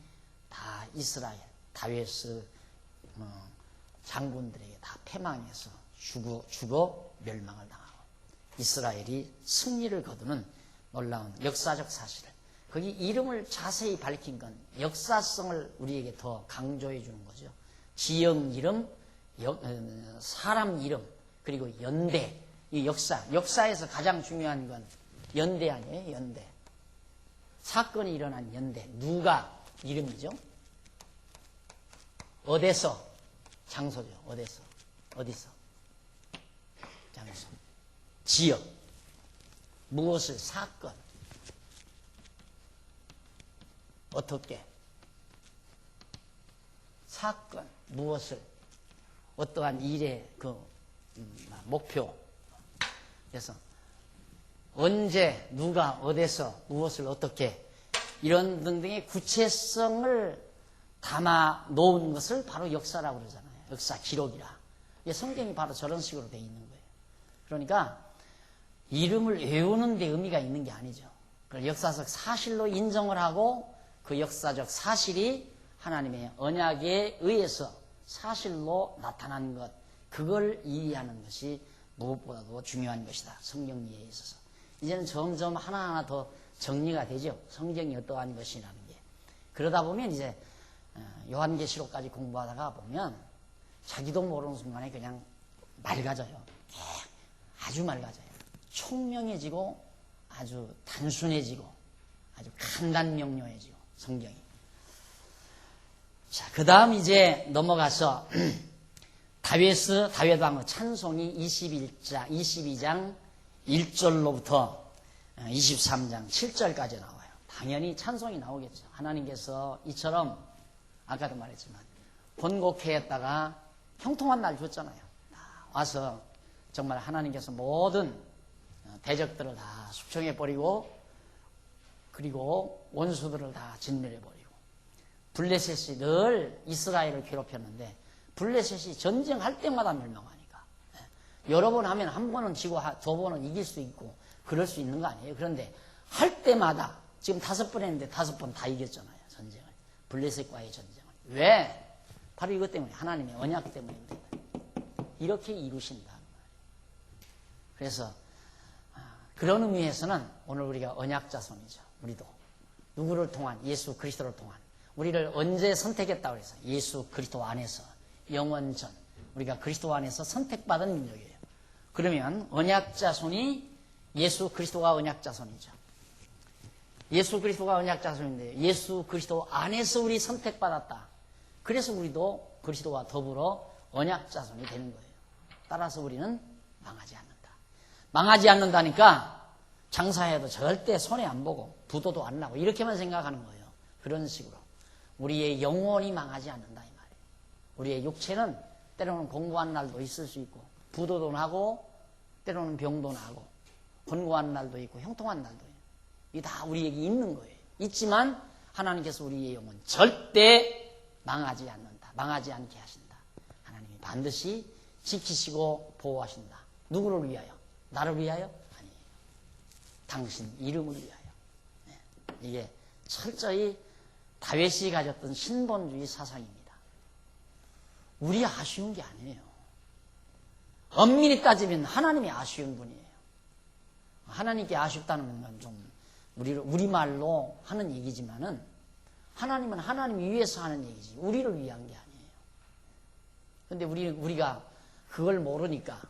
다 이스라엘 다윗의 장군들에게 다 패망해서 죽어 멸망을 당하고 이스라엘이 승리를 거두는 놀라운 역사적 사실을, 거기 이름을 자세히 밝힌 건 역사성을 우리에게 더 강조해 주는 거죠. 지역 이름, 사람 이름, 그리고 연대, 이 역사에서 가장 중요한 건 연대 아니에요? 연대. 사건이 일어난 연대. 누가 이름이죠? 어디서? 장소죠. 어디서? 장소. 지역. 무엇을? 사건. 어떻게? 사건. 무엇을? 어떠한 일의 목표. 그래서 언제, 누가, 어디서, 무엇을 어떻게, 이런 등등의 구체성을 담아 놓은 것을 바로 역사라고 그러잖아요. 역사 기록이라. 성경이 바로 저런 식으로 되어 있는 거예요. 그러니까 이름을 외우는 데 의미가 있는 게 아니죠. 그걸 역사적 사실로 인정을 하고 그 역사적 사실이 하나님의 언약에 의해서 사실로 나타난 것, 그걸 이해하는 것이 무엇보다도 중요한 것이다. 성경 이해에 있어서. 이제는 점점 하나하나 더 정리가 되죠. 성경이 어떠한 것이라는 게. 그러다 보면 이제 요한계시록까지 공부하다가 보면 자기도 모르는 순간에 그냥 맑아져요. 아주 맑아져요. 총명해지고 아주 단순해지고 아주 간단명료해지고 성경이. 자, 그 다음 이제 넘어가서 다윗왕의 찬송이 22장 1절로부터 23장 7절까지 나와요. 당연히 찬송이 나오겠죠. 하나님께서 이처럼 아까도 말했지만 번곡해 했다가 형통한 날 줬잖아요. 와서 정말 하나님께서 모든 대적들을 다 숙청해버리고 그리고 원수들을 다 진멸해버리고 블레셋이 늘 이스라엘을 괴롭혔는데 블레셋이 전쟁할 때마다 멸망하니까 여러 번 하면 한 번은 지고 두 번은 이길 수 있고 그럴 수 있는 거 아니에요. 그런데 할 때마다 지금 5번 했는데 5번 다 이겼잖아요. 전쟁을. 블레셋과의 전쟁을. 왜? 바로 이것 때문에 하나님의 언약 때문입니다. 이렇게 이루신다. 그래서 그런 의미에서는 오늘 우리가 언약 자손이죠. 우리도 누구를 통한 예수 그리스도를 통한 우리를 언제 선택했다고 해서 예수 그리스도 안에서 영원전 우리가 그리스도 안에서 선택받은 민족이에요. 그러면 언약 자손이 예수 그리스도가 언약 자손이죠. 예수 그리스도가 언약 자손인데 예수 그리스도 안에서 우리 선택받았다. 그래서 우리도 그리스도와 더불어 언약 자손이 되는 거예요. 따라서 우리는 망하지 않는다. 망하지 않는다니까 장사해도 절대 손해 안 보고 부도도 안 나고 이렇게만 생각하는 거예요. 그런 식으로 우리의 영혼이 망하지 않는다 이 말이에요. 우리의 육체는 때로는 공고한 날도 있을 수 있고 부도도 나고 때로는 병도 나고 권고한 날도 있고 형통한 날도 있고 이게 다 우리에게 있는 거예요. 있지만 하나님께서 우리의 영혼 절대 망하지 않는다. 망하지 않게 하신다. 하나님이 반드시 지키시고 보호하신다. 누구를 위하여? 나를 위하여? 아니에요. 당신 이름을 위하여. 네. 이게 철저히 다윗이 가졌던 신본주의 사상입니다. 우리 아쉬운 게 아니에요. 엄밀히 따지면 하나님이 아쉬운 분이에요. 하나님께 아쉽다는 건 좀 우리말로 하는 얘기지만은 하나님은 하나님 위해서 하는 얘기지 우리를 위한 게 아니에요. 그런데 우리가 그걸 모르니까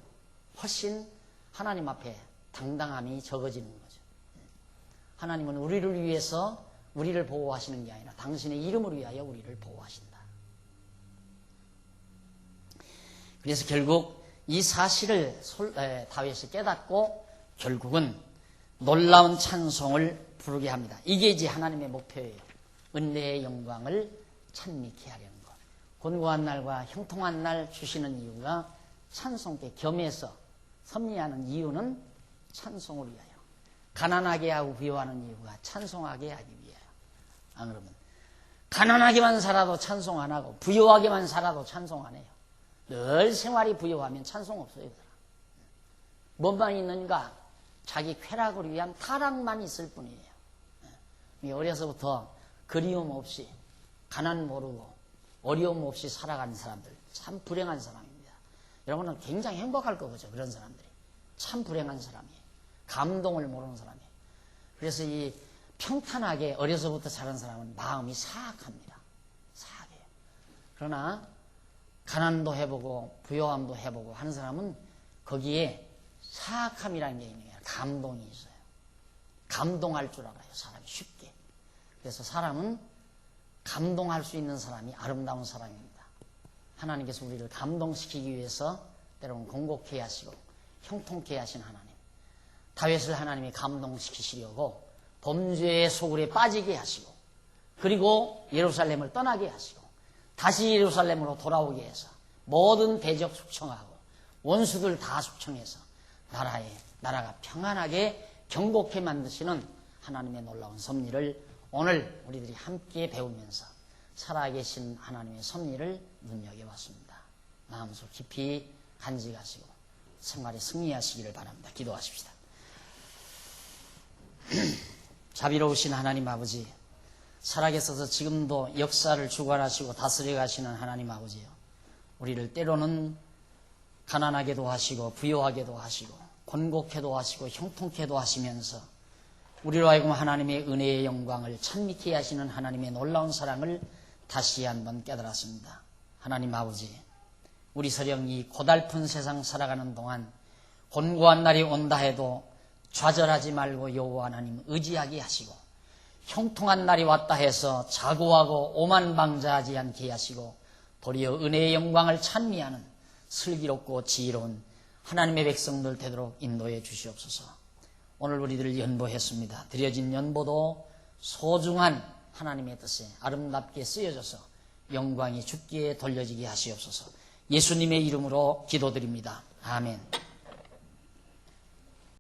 훨씬 하나님 앞에 당당함이 적어지는 거죠. 하나님은 우리를 위해서 우리를 보호하시는 게 아니라 당신의 이름을 위하여 우리를 보호하신다. 그래서 결국 이 사실을 다윗이 깨닫고 결국은 놀라운 찬송을 부르게 합니다. 이게 이제 하나님의 목표예요. 은혜의 영광을 찬미케 하려는 것. 곤고한 날과 형통한 날 주시는 이유가 찬송께 겸해서 섭리하는 이유는 찬송을 위하여. 가난하게 하고 부여하는 이유가 찬송하게 하기 위하여. 안 그러면 가난하게만 살아도 찬송 안 하고 부여하게만 살아도 찬송 안 해요. 늘 생활이 부여하면 찬송 없어요. 뭔만 있는가? 자기 쾌락을 위한 타락만 있을 뿐이에요. 어려서부터 그리움 없이 가난 모르고 어려움 없이 살아가는 사람들 참 불행한 사람입니다. 여러분은 굉장히 행복할 거죠. 그런 사람들이 참 불행한 사람이에요. 감동을 모르는 사람이에요. 그래서 이 평탄하게 어려서부터 자란 사람은 마음이 사악합니다. 사악해요. 그러나 가난도 해보고 부요함도 해보고 하는 사람은 거기에 사악함이라는 게 있는 게 아니라 감동이 있어요. 감동할 줄 알아요. 사람이 쉽게. 그래서 사람은 감동할 수 있는 사람이 아름다운 사람입니다. 하나님께서 우리를 감동시키기 위해서 때로는 공곡케 하시고 형통케 하신 하나님. 다윗을 하나님이 감동시키시려고 범죄의 소굴에 빠지게 하시고 그리고 예루살렘을 떠나게 하시고 다시 예루살렘으로 돌아오게 해서 모든 대적 숙청하고 원수들 다 숙청해서 나라가 평안하게 경복해 만드시는 하나님의 놀라운 섭리를 오늘 우리들이 함께 배우면서 살아계신 하나님의 섭리를 눈여겨봤습니다. 마음속 깊이 간직하시고 생활에 승리하시기를 바랍니다. 기도하십시다. 자비로우신 하나님 아버지, 살아계셔서 지금도 역사를 주관하시고 다스려 가시는 하나님 아버지요. 우리를 때로는 가난하게도 하시고 부유하게도 하시고 곤곡해도 하시고 형통케도 하시면서 우리로 하여금 하나님의 은혜의 영광을 찬미케 하시는 하나님의 놀라운 사랑을 다시 한번 깨달았습니다. 하나님 아버지, 우리 서령 이 고달픈 세상 살아가는 동안 곤고한 날이 온다 해도 좌절하지 말고 여호와 하나님 의지하게 하시고, 형통한 날이 왔다 해서 자고하고 오만방자하지 않게 하시고, 도리어 은혜의 영광을 찬미하는 슬기롭고 지혜로운 하나님의 백성들 되도록 인도해 주시옵소서. 오늘 우리들 연보했습니다. 드려진 연보도 소중한 하나님의 뜻에 아름답게 쓰여져서 영광이 주께 돌려지게 하시옵소서. 예수님의 이름으로 기도드립니다. 아멘.